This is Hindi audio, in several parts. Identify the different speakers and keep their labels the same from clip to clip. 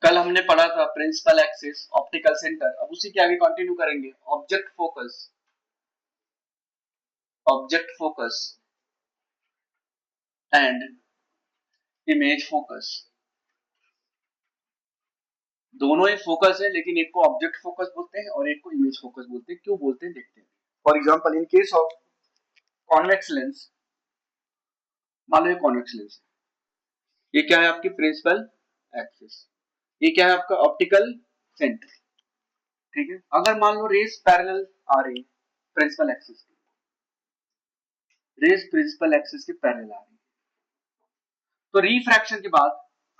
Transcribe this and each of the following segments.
Speaker 1: कल हमने पढ़ा था प्रिंसिपल एक्सिस, ऑप्टिकल सेंटर, अब उसी के आगे कंटिन्यू करेंगे। Object focus, object focus and image focus. दोनों ही फोकस है, लेकिन एक को ऑब्जेक्ट फोकस बोलते हैं और एक को इमेज फोकस बोलते हैं। क्यों बोलते हैं देखते हैं। For example in case of convex lens, मान लो ये कॉन्वेक्स लेंस है, ये क्या है आपकी प्रिंसिपल एक्सिस, ये क्या है आपका ऑप्टिकल सेंटर, ठीक है। अगर मान लो रेस पैरेलल आ रही प्रिंसिपल एक्सिस की, रेस प्रिंसिपल एक्सिस के पैरेलल आ रही, तो रिफ्रैक्शन के बाद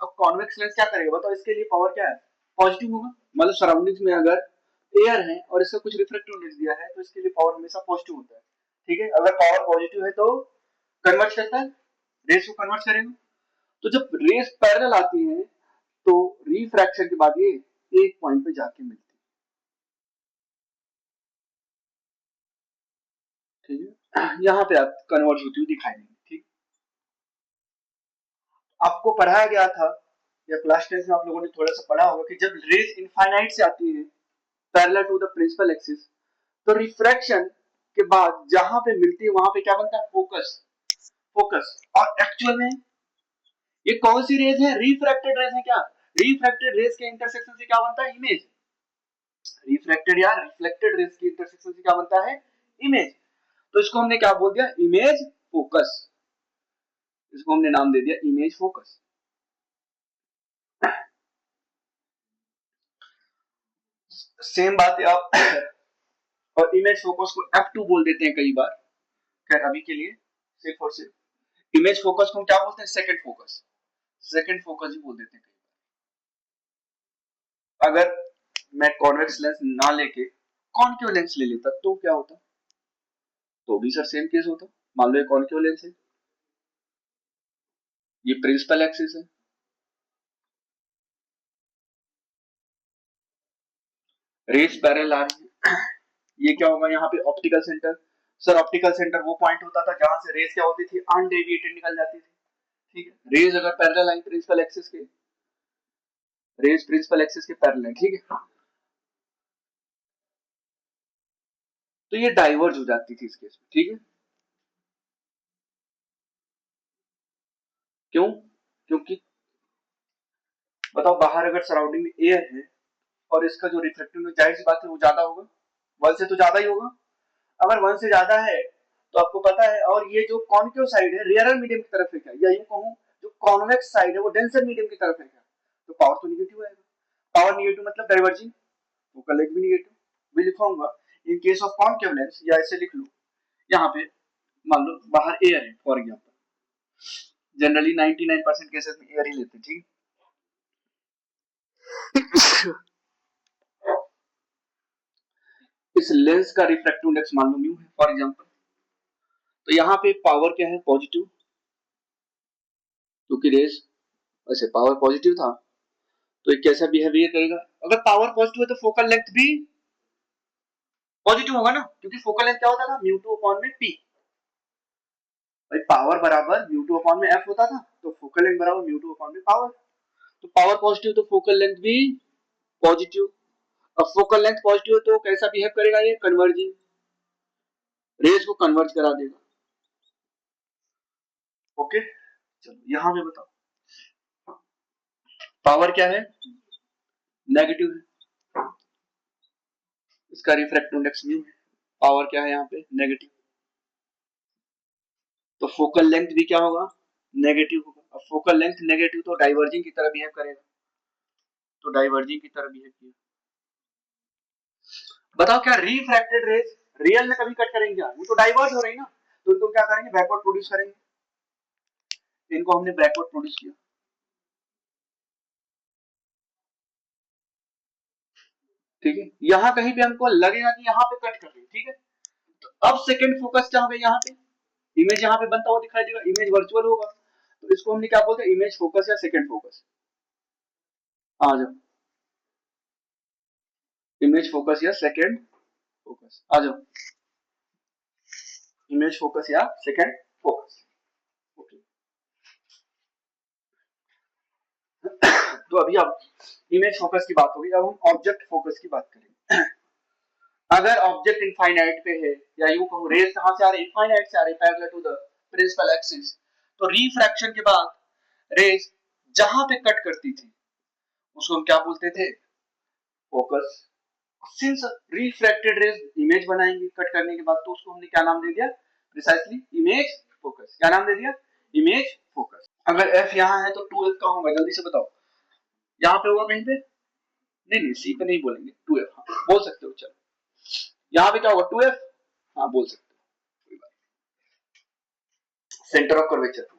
Speaker 1: अब कॉन्वेक्स लेंस क्या करेगा बताओ, इसके लिए पावर क्या है, पॉजिटिव होगा। मतलब सराउंडिंग्स में अगर एयर है और इसका कुछ रिफ्लेक्टिव इंडेक्स दिया है तो इसके लिए पावर हमेशा पॉजिटिव होता है, ठीक है। अगर पावर पॉजिटिव है तो कन्वर्ट करता है, रेस को कन्वर्ट करेगा। तो जब रेस पैरेलल आती है तो रिफ्रैक्शन के बाद ये एक पॉइंट पे जाके मिलती है, ठीक है। यहाँ पे आप कन्वर्ट होती हुई दिखाई देंगे, ठीक। आपको पढ़ाया गया था या क्लास 10 में आप लोगों ने थोड़ा सा पढ़ा होगा कि जब रेस इनफाइनाइट से आती है parallel to the principal axis, तो रिफ्रैक्शन के बाद जहां पे मिलती है वहां पे क्या बनता है, फोकस, फोकस। और एक्चुअल में ये कौन सी रेज है, रिफ्रैक्टेड रेज है क्या, रिफ्रैक्टेड रेज के इंटरसेक्शन से क्या बनता है, इमेज। रिफ्रैक्टेड या रिफ्लेक्टेड रेज के इंटरसेक्शन से क्या बनता है, इमेज। तो इसको हमने क्या बोल दिया, इमेज फोकस, इसको हमने नाम दे दिया इमेज फोकस। सेम बात है आप और इमेज फोकस को F2 बोल देते हैं कई बार। खैर अभी के लिए सिर्फ और सिर्फ इमेज फोकस को हम क्या बोलते हैं, सेकंड फोकस, सेकंड फोकस ही बोल देते हैं कई बार। अगर मैं कॉन्वेक्स लेंस ना लेके कॉनकेव लेंस ले लेता तो क्या होता, तो भी सर सेम केस होता। मान लो ये कॉनकेव लेंस है, ये प्रिंसिपल एक्सिस है, रेस पैरेलल आ रही है, ये क्या होगा यहाँ पे optical centre. Sir optical centre वो पॉइंट होता था जहां से रेस क्या होती थी, अनडेविएटेड निकल जाती थी, ठीक है। रेस अगर पैरेलल आई प्रिंसिपल एक्सिस के, रेस प्रिंसिपल एक्सिस के पैरेलल, ठीक है, तो ये डाइवर्ज हो जाती थी इस केस में, ठीक है। क्यों, क्योंकि बताओ बाहर अगर सराउंडिंग में एयर है और इसका जो रिफ्लेक्टिव में, जाहिर सी बात है वो ज्यादा होगा, वन से तो ज्यादा ही होगा। अगर वन से ज्यादा है तो आपको पता है, और ये जो कॉन्केव साइड है रेयरर मीडियम की तरफ है क्या, या यूं कहूं जो कॉन्वेक्स साइड है वो डेंसर मीडियम की तरफ है क्या, तो पावर तो निगेटिव आएगा। पावर निगेटिव मतलब डाइवर्जिंग, फोकल लेंथ भी निगेटिव। मैं लिखूंगा इन केस ऑफ कॉन्केव लेंस, या ऐसे लिख लो यहाँ पे, मान लो बाहर एयर है फॉर एग्जांपल, जनरली 99% केसेस में एयर ही लेते हैं, ठीक है। इस लेंस का रिफ्रैक्टिव इंडेक्स मान लो म्यू है फॉर एग्जांपल, तो यहाँ पे पावर क्या है, पॉजिटिव, क्योंकि रेस वैसे पावर पॉजिटिव था तो ये कैसा बिहेवियर करेगा, अगर पावर पॉजिटिव है तो फोकल लेंथ भी पॉजिटिव होगा ना, क्योंकि फोकल लेंथ क्या होता था, म्यू टू अपॉन में पी, भाई पावर बराबर म्यू टू अपॉन में एफ होता था, तो फोकल लेंथ बराबर म्यू टू अपॉन में पावर। तो पावर पॉजिटिव तो फोकल लेंथ भी पॉजिटिव। अब फोकल लेंथ पॉजिटिव है तो कैसा बिहेव करेगा, ये कन्वर्जिंग, रेस को कन्वर्ज करा देगा। ओके चलो यहां पे बताओ, पावर क्या है, नेगेटिव है, इसका रिफ्रैक्टिव इंडेक्स म्यू है, पावर क्या है यहाँ पे, नेगेटिव, तो फोकल लेंथ भी क्या होगा, नेगेटिव होगा। अब फोकल लेंथ नेगेटिव तो डाइवर्जिंग की तरह बिहेव करेगा, तो डाइवर्जिंग की तरह बिहेव किया। बताओ क्या रिफ्रैक्टेड रेज रियल में कभी कट करेंगे क्या, वो तो डाइवर्ज हो रही ना, तो इनको क्या करेंगे, बैकवर्ड प्रोड्यूस करेंगे, इनको हमने बैकवर्ड प्रोड्यूस किया, ठीक है। यहां कहीं भी हमको लगेगा कि यहाँ पे कट कर रही है, ठीक है, तो अब सेकंड फोकस क्या होगा, यहाँ पे इमेज यहाँ पे बनता हुआ दिखाई देगा, इमेज वर्चुअल होगा, तो इसको हमने क्या बोलते हैं, इमेज फोकस या सेकंड फोकस। आ जाओ, इमेज फोकस या सेकंड फोकस, आ जाओ, इमेज फोकस या सेकंड फोकस, ओके। तो अभी आप इमेज फोकस की बात होगी। अब हम ऑब्जेक्ट फोकस की बात करेंगे। अगर ऑब्जेक्ट इनफाइनाइट पे है, या यूं कहूं रेज कहां से आ रही है, इनफाइनाइट से आ रही है parallel to the principal axis, तो रिफ्रैक्शन के बाद रेज जहां पे कट करती थी उसको हम क्या बोलते थे, focus. Since refracted rays image बनाएंगे कट करने के बाद, तो उसको हमने क्या नाम दे दिया, प्रिसाइसली इमेज फोकस। क्या नाम दे दिया, इमेज फोकस। अगर एफ यहां है तो 2f कहां होगा, जल्दी से बताओ। यहां पे होगा कहीं पे, नहीं नहीं सी पे नहीं बोलेंगे, 2f। हाँ बोल सकते हो, चलो यहां पे क्या होगा, 2f। हाँ बोल सकते हो, सेंटर ऑफ कर्वेचर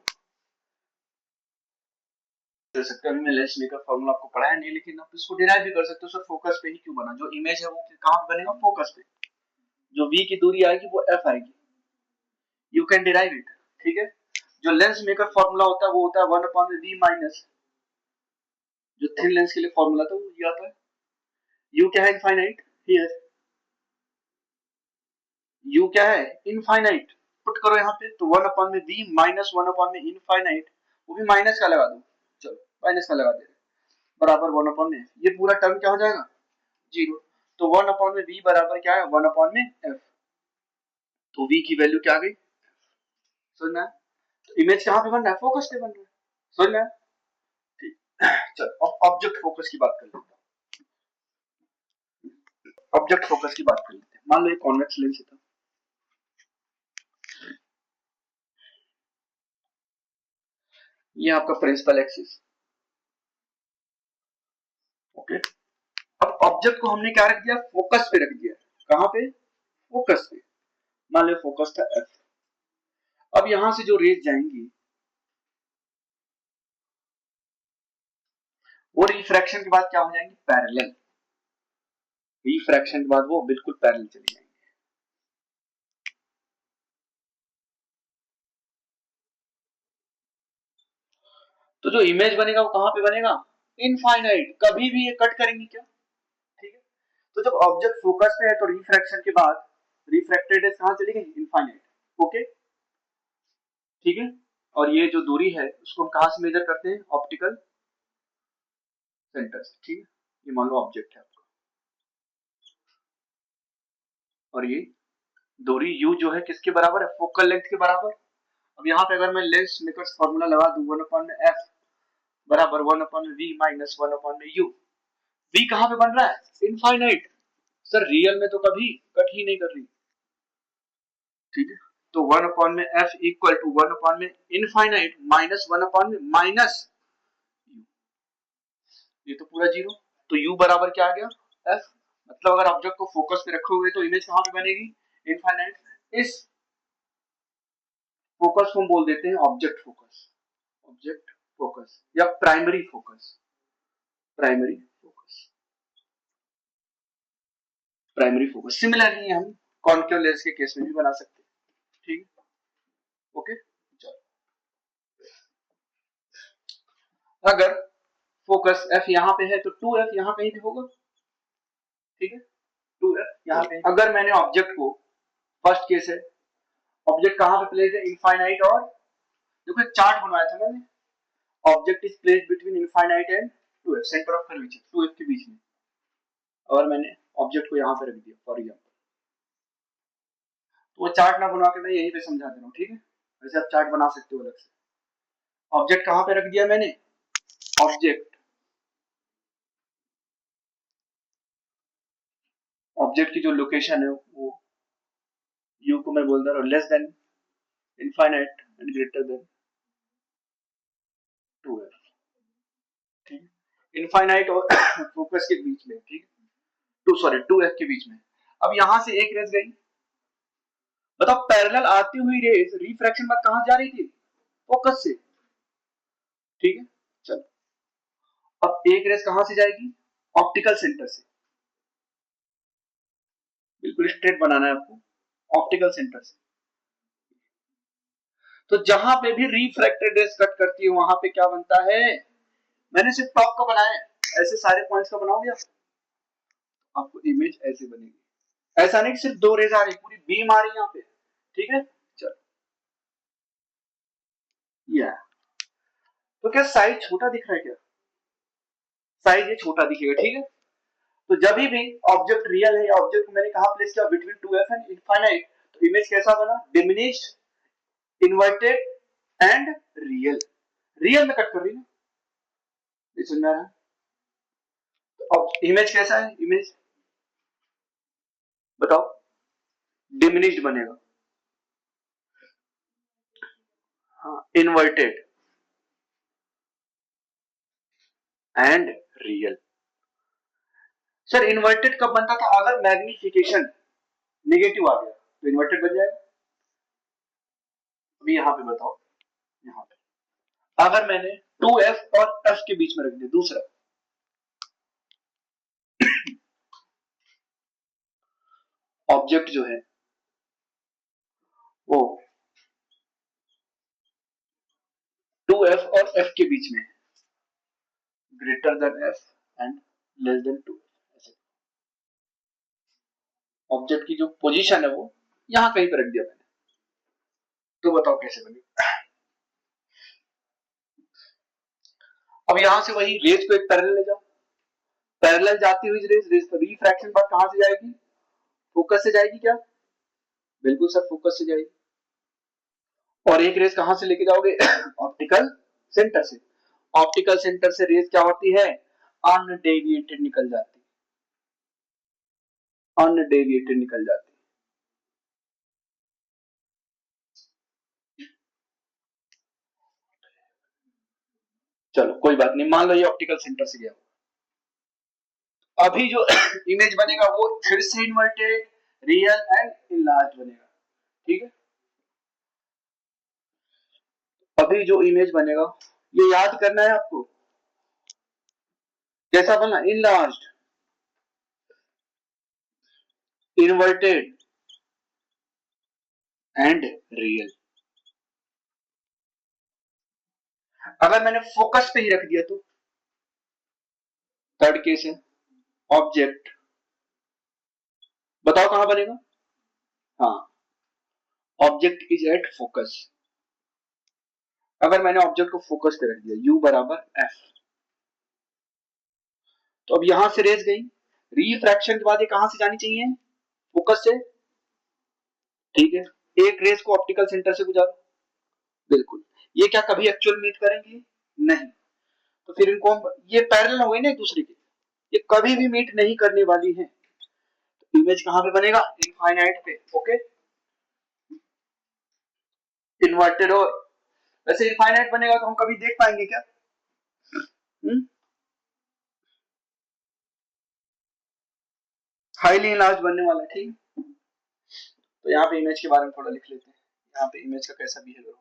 Speaker 1: दे सकते हो। अभी मैं लेंस मेकर फार्मूला आपको पढ़ाया नहीं, लेकिन आप इसको डिराइव भी कर सकते हो। सर फोकस पे ही क्यों बना, जो इमेज है वो कहां पे बनेगा, फोकस पे। जो v की दूरी आएगी वो f आएगी, यू कैन डिराइव इट। ठीक है, जो लेंस मेकर फार्मूला होता है वो होता है 1/v माइनस, जो थिन लेंस के लिए फार्मूला था वो ये आता है। u क्या है, इनफाइनाइट। हियर u क्या है, इनफाइनाइट। पुट करो यहाँ पे, तो 1/v माइनस 1/में इनफाइनाइट, वो भी माइनस का लगा दो, चलो माइनस का लगा दे, बराबर 1/f। ये पूरा टर्म क्या हो जाएगा, जीरो। तो 1/v बराबर क्या है, 1/f। तो v की वैल्यू क्या आ गई, समझ में। तो इमेज कहां पे बन रहा है, फोकस पे बन रहा है, समझ में। ठीक, चलो अब ऑब्जेक्ट फोकस की बात कर लेते हैं। ऑब्जेक्ट फोकस की बात कर लेते हैं। मान लो एक कॉन्वेक्स लेंस था, ये आपका प्रिंसिपल एक्सिस, ओके। अब ऑब्जेक्ट को हमने क्या रख दिया, फोकस पे रख दिया। कहां पे, फोकस पे। मान लो फोकस था एफ। अब यहां से जो रेज जाएंगी वो रिफ्रैक्शन के बाद क्या हो जाएंगी, पैरेलल। रिफ्रैक्शन के बाद वो बिल्कुल पैरेलल चली जाएंगी। तो जो इमेज बनेगा वो कहां पे बनेगा, इनफाइनाइट। कभी भी ये कट करेंगी क्या, ठीक है। तो जब ऑब्जेक्ट फोकस पे है तो रिफ्रैक्शन के बाद रिफ्रैक्टेड रेज कहां चली गई, इनफाइनाइट, ओके, ठीक है। और ये जो दूरी है उसको हम कहां से मेजर करते हैं, ऑप्टिकल सेंटर से, ठीक है। ये मान लो ऑब्जेक्ट है आपका, और ये दूरी u जो है किसके बराबर है, फोकल लेंथ के बराबर। अब यहाँ पे अगर मैं लेंस मेकर्स फार्मूला लगा दूं 1/f बराबर 1/v माइनस 1/u। v कहां पे बन रहा है, इनफाइनाइट। सर रियल में तो कभी कट ही नहीं कर रही, ठीक है। तो 1/f इक्वल टू 1/में इनफाइनाइट माइनस 1/में माइनस u, ये तो पूरा जीरो। तो u बराबर क्या आ गया, f। मतलब अगर ऑब्जेक्ट को फोकस पे रखोगे तो इमेज कहां पे बनेगी, इनफाइनाइट। इस फोकस को हम बोल देते हैं ऑब्जेक्ट फोकस, ऑब्जेक्ट फोकस या primary focus, primary focus, primary focus. Similarly हम कॉन्केव लेंस के केस में भी बना सकते हैं, ठीक है, ओके। चलो अगर फोकस f यहाँ पे है तो 2f यहाँ कहीं भी होगा, ठीक है। 2f यहाँ पे, अगर मैंने ऑब्जेक्ट को, फर्स्ट केस है, ऑब्जेक्ट कहां पे प्लेस है, इनफाइनाइट और, देखो एक चार्ट बनवाया था मैंने, object is placed between infinite and 2f, centre of curvature 2f के बीच में। और मैंने ऑब्जेक्ट को यहाँ पे रख दिया फॉर एग्जाम्पल, तो वो चार्ट ना बनवा के मैं यहीं पे समझा दे रहा हूँ, ठीक है। वैसे आप चार्ट बना सकते हो अलग से। ऑब्जेक्ट कहां पे रख दिया मैंने, ऑब्जेक्ट, ऑब्जेक्ट की जो लोकेशन है वो u को मैं बोल रहा हूँ less than infinite and greater than 2f, ठीक है। इनफाइनाइट और फोकस के बीच में, ठीक है, टू सॉरी 2f के बीच में। अब यहां से एक रेज गई, बताओ पैरेलल आती हुई रेज रिफ्रैक्शन बाद कहां जा रही थी, फोकस से, ठीक है। चलो अब एक रेज कहां से जाएगी, ऑप्टिकल सेंटर से, बिल्कुल स्ट्रेट बनाना है आपको, ऑप्टिकल सेंटर से। तो जहां पे भी रिफ्रैक्टेड रेज कट करती है वहां पे क्या बनता है, मैंने सिर्फ टॉप का बनाया है, ऐसे सारे पॉइंट्स का बनाओगे आपको इमेज ऐसे बनेगी। ऐसा नहीं कि सिर्फ दो रेज आ रही, पूरी बीम आ रही है यहाँ पे, ठीक है। चलो या तो क्या साइज छोटा दिख रहा है क्या, साइज ये छोटा दिखेगा, ठीक है। तो जब भी ऑब्जेक्ट रियल है या ऑब्जेक्ट मैंने कहा प्लेस किया बिटवीन 2f एंड इनफाइनाइट, तो इमेज कैसा बना, diminished, inverted and real. Real में कट कर रही ना, ये समझ में आ रहा है। तो अब इमेज कैसा है, इमेज बताओ, डिमिनिश्ड बनेगा, हाँ, inverted and real. Sir inverted कब बनता था, अगर मैग्निफिकेशन नेगेटिव आ गया तो इन्वर्टेड बन जाएगा। अभी यहां पे बताओ, यहां पे अगर मैंने 2f और f के बीच में रख दिया दूसरा ऑब्जेक्ट जो है वो 2f और f के बीच में, greater than f and less than 2, ऐसे ऑब्जेक्ट की जो पोजीशन है वो यहां कहीं पर रख दिया मैंने, तो बताओ कैसे बनेगा। अब यहां से वही रेज को एक पैरेलल ले जाओ, पैरेलल जाती हुई रेज, रेज रिफ्रैक्शन बात कहां से जाएगी, फोकस से जाएगी क्या, बिल्कुल सर फोकस से जाएगी। और एक रेज कहां से लेके जाओगे ऑप्टिकल सेंटर से, ऑप्टिकल सेंटर से रेज क्या होती है, अनडेविएटेड निकल जाती, अनडेविएटेड निकल जाती। चलो कोई बात नहीं, मान लो ये ऑप्टिकल सेंटर से गया, अभी जो इमेज बनेगा वो फिर से इन्वर्टेड, रियल एंड इनलार्ज बनेगा, ठीक है। अभी जो इमेज बनेगा ये याद करना है आपको, कैसा बना, इनलार्ज, इन्वर्टेड एंड रियल। अगर मैंने फोकस पे ही रख दिया तो थर्ड केस है, ऑब्जेक्ट बताओ कहां बनेगा, हाँ, ऑब्जेक्ट इज एट फोकस। अगर मैंने ऑब्जेक्ट को फोकस पे रख दिया u बराबर f, तो अब यहां से रेज गई, रिफ्रैक्शन के बाद ये कहां से जानी चाहिए, फोकस से, ठीक है। एक रेज को ऑप्टिकल सेंटर से गुजारो, बिल्कुल, ये क्या कभी एक्चुअल मीट करेंगे, नहीं, तो फिर इनको ये पैरेलल हो गई ना एक दूसरे के, ये कभी भी मीट नहीं करने वाली है। तो इमेज कहां पे बनेगा, इनफाइनाइट पे, ओके, इन्वर्टेड। और वैसे इनफाइनाइट बनेगा तो हम कभी देख पाएंगे क्या, हाईली इनलार्ज बनने वाला है, ठीक। तो यहाँ पे इमेज के बारे में थोड़ा लिख लेते हैं, यहाँ पे इमेज का कैसा बिहेवियर हो,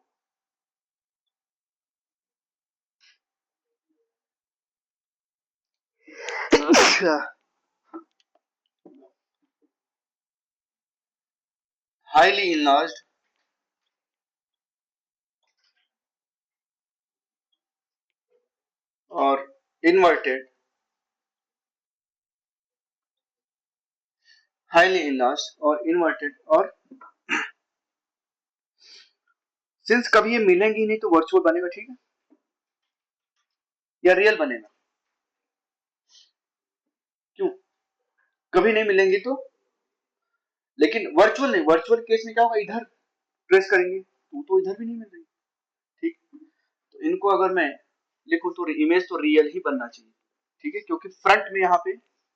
Speaker 1: हाईली इनलार्ज और इन्वर्टेड, हाईली इनलार्ज और इन्वर्टेड, और सिंस कभी ये मिलेंगी नहीं तो वर्चुअल बनेगा, ठीक है, या रियल बनेगा, क्यों, कभी नहीं मिलेंगी तो, लेकिन वर्चुअल नहीं, वर्चुअल केस में क्या होगा, इधर ट्रेस करेंगे तो इधर भी नहीं मिल रही, ठीक। तो इनको अगर मैं लिखूं तो इमेज तो रियल ही बनना चाहिए, ठीक है, क्योंकि फ्रंट में यहाँ पे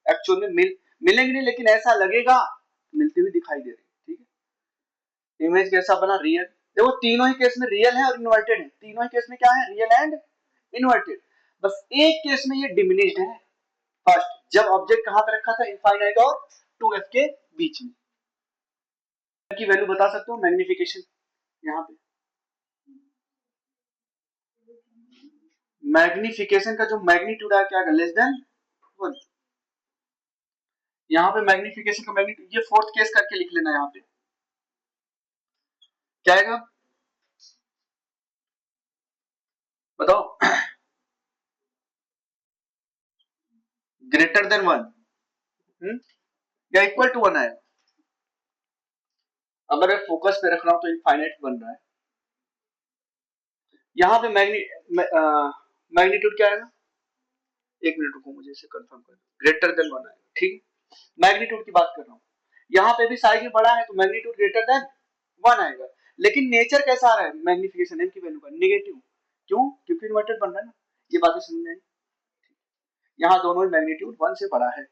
Speaker 1: एक्चुअल में मिलेंगे नहीं, लेकिन ऐसा लगेगा मिलती हुई दिखाई दे रही, ठीक है। इमेज कैसा बना, रियल, देखो तीनों ही केस में रियल है और इन्वर्टेड है, तीनों ही केस में क्या है, रियल एंड इन्वर्टेड, बस एक केस में ये डिमिनिश्ड है, फर्स्ट जब ऑब्जेक्ट कहां पे रखा था, इनफाइनाइट और 2f के बीच में। की वैल्यू बता सकते हो, मैग्निफिकेशन यहाँ पे, मैग्निफिकेशन का जो मैग्नीट्यूड है क्या, लेस देन 1, यहाँ पे मैग्निफिकेशन का मैग्नीट्यूड, ये फोर्थ केस करके लिख लेना, यहाँ पे क्या आएगा बताओ, ग्रेटर देन 1 या इक्वल टू 1 आएगा। अगर मैं फोकस पे रख रहा हूं तो इनफाइनाइट बन रहा है, यहाँ पे मैग्नीट्यूड क्या आएगा, एक मिनट रुको, मुझे इसे कंफर्म कर दो, ग्रेटर देन 1 आएगा, ठीक है। मैग्नीट्यूड की बात कर रहा हूँ, यहाँ पे भी साइज में बड़ा है तो मैग्नीट्यूड ग्रेटर देन 1 आएगा। लेकिन नेचर कैसा आ रहा है मैग्निफिकेशन एम की वैल्यू का, नेगेटिव। क्यों? क्योंकि इन्वर्टेड बन रहा है ना। ये बातें समझ में आई? यहाँ दोनों मैग्नीट्यूड 1 से बड़ा है।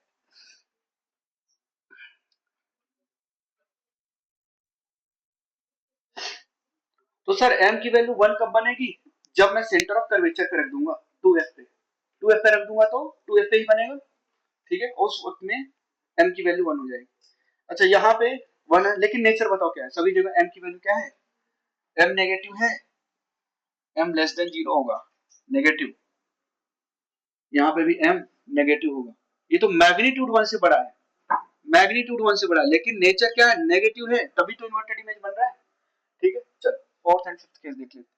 Speaker 1: तो सर m की वैल्यू 1 कब बनेगी? जब मैं सेंटर ऑफ कर्वेचर पे रख दूंगा 2f पे, 2f पे रख दूंगा तो 2f पे ही बनेगा, ठीक है। उस वक्त में m की वैल्यू 1 हो जाएगी। अच्छा यहाँ पे 1 है, लेकिन नेचर बताओ क्या है, सभी जगह m की वैल्यू क्या है? m नेगेटिव है, m लेस देन 0 होगा, नेगेटिव। यहाँ पे भी m नेगेटिव होगा। ये तो मैग्नीट्यूड 1 से बड़ा है, मैग्नीट्यूड 1 से बड़ा है, लेकिन नेचर क्या है? नेगेटिव है, तभी तो इन्वर्टेड इमेज बन रहा है, ठीक है। चलो फोर्थ एंड फिफ्थ केस देख लेते,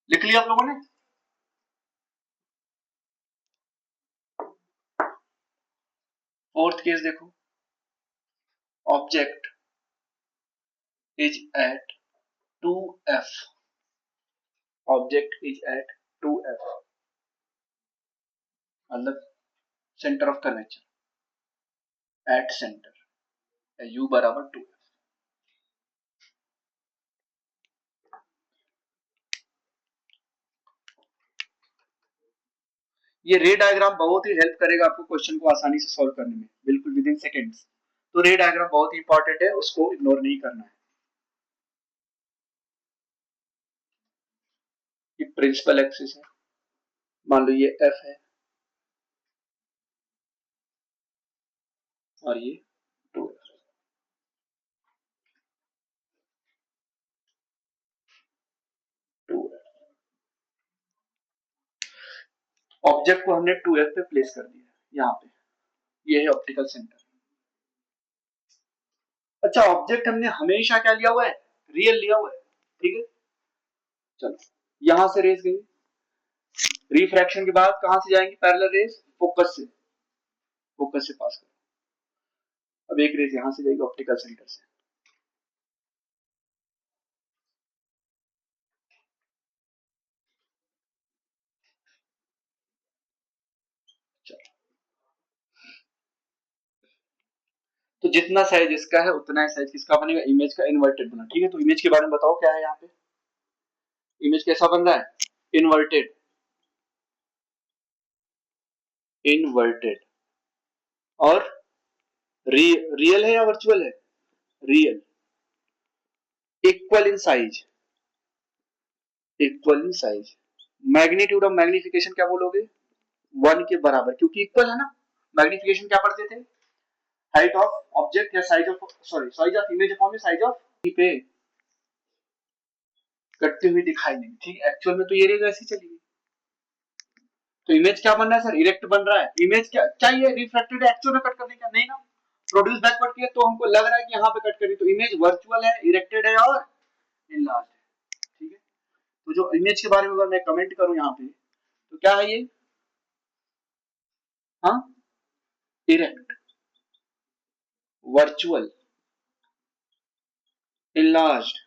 Speaker 1: लिख लिया आप लोगों ने? फोर्थ केस देखो, object is at 2f, object is at 2f, मतलब centre of curvature at centre, u बराबर 2f। ये रे डायग्राम बहुत ही हेल्प करेगा आपको क्वेश्चन को आसानी से सॉल्व करने में, बिल्कुल विद इन सेकेंड्स। तो रे डायग्राम बहुत ही इंपॉर्टेंट है, उसको इग्नोर नहीं करना है। ये प्रिंसिपल एक्सिस है, मान लो ये f है और ये 2f, ऑब्जेक्ट को हमने 2f पे प्लेस कर दिया, यहाँ पे ये है ऑप्टिकल सेंटर। अच्छा ऑब्जेक्ट हमने हमेशा क्या लिया हुआ है? रियल लिया हुआ है, ठीक है। चलो यहां से रेस गई, रिफ्रैक्शन के बाद कहां से जाएंगी पैरेलल रेस? फोकस से, फोकस से पास करो। अब एक रेस यहां से जाएगी ऑप्टिकल सेंटर से, चलो। तो जितना साइज इसका है उतना ही साइज किसका बनेगा? इमेज का इन्वर्टेड बना, ठीक है। तो इमेज के बारे में बताओ क्या है यहाँ पे, इमेज कैसा बन रहा है? Inverted, inverted. और रियल है या वर्चुअल है? Real. Equal in size, equal in size. Magnitude of magnification क्या बोलोगे? 1 के बराबर, क्योंकि इक्वल है ना। मैग्निफिकेशन क्या पढ़ते थे? हाइट ऑफ ऑब्जेक्ट या size of, sorry size of image upon size of पे कटती हुई दिखाई नहीं, ठीक है। एक्चुअल में तो ये रेज ऐसी चली गई, तो इमेज क्या बन रहा है सर? इरेक्ट बन रहा है। इमेज क्या चाहिए? रिफ्लेक्टेड, एक्चुअल में कट करने का नहीं ना, प्रोड्यूस बैकवर्ड किया तो हमको लग रहा है कि यहाँ पे कट करी, तो इमेज वर्चुअल है, इरेक्टेड है और इनलार्ज है, ठीक है। तो जो इमेज के बारे में अगर मैं कमेंट करूं यहाँ पे, तो क्या है ये? हाँ, इरेक्ट, वर्चुअल, इनलार्ज्ड।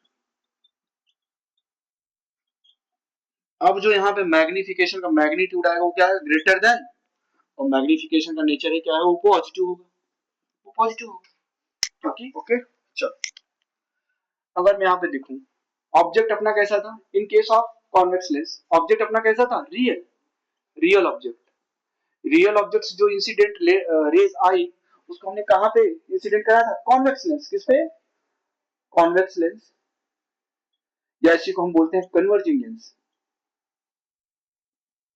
Speaker 1: अब जो यहाँ पे मैग्निफिकेशन का मैग्नीट्यूड आएगा वो क्या है? ग्रेटर देन, और मैग्निफिकेशन का नेचर है क्या है? वो पॉजिटिव होगा, वो पॉजिटिव होगा, क्योंकि ओके। चलो अगर मैं यहाँ पे देखूं, ऑब्जेक्ट अपना कैसा था इन case of convex lens? Object अपना कैसा था? Real, real object. Real objects जो इंसिडेंट रेज आई, उसको हमने कहां पे इंसिडेंट कराया था? Convex lens. किस पे? कॉन्वेक्स लेंस, या इसी को हम बोलते हैं कन्वर्जिंग लेंस,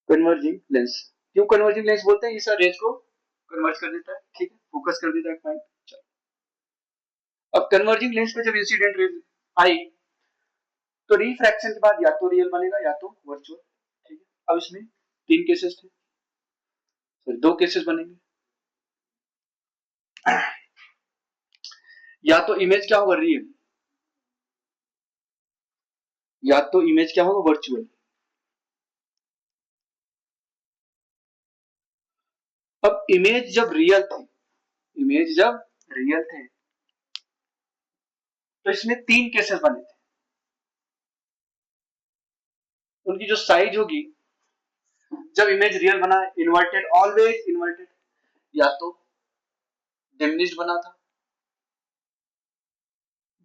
Speaker 1: कन्वर्जिंग लेंस। क्यों कन्वर्जिंग लेंस बोलते हैं? इस रेज को कन्वर्ज कर देता है, ठीक है, फोकस कर देता है पॉइंट। अब कन्वर्जिंग लेंस पे जब इंसिडेंट रेज आई, तो रिफ्रैक्शन के बाद या तो रियल बनेगा या तो वर्चुअल, ठीक है। अब इसमें 3 केसेस थे, फिर 2 केसेस बनेंगे। या तो इमेज क्या होगा? रियल, या तो इमेज क्या होगा? वर्चुअल। अब इमेज जब रियल थे, इमेज जब रियल थे, तो इसमें 3 केसेस बने थे। उनकी जो साइज होगी जब इमेज रियल बना है, इन्वर्टेड, ऑलवेज इन्वर्टेड, या तो डिमिनिश्ड बना था,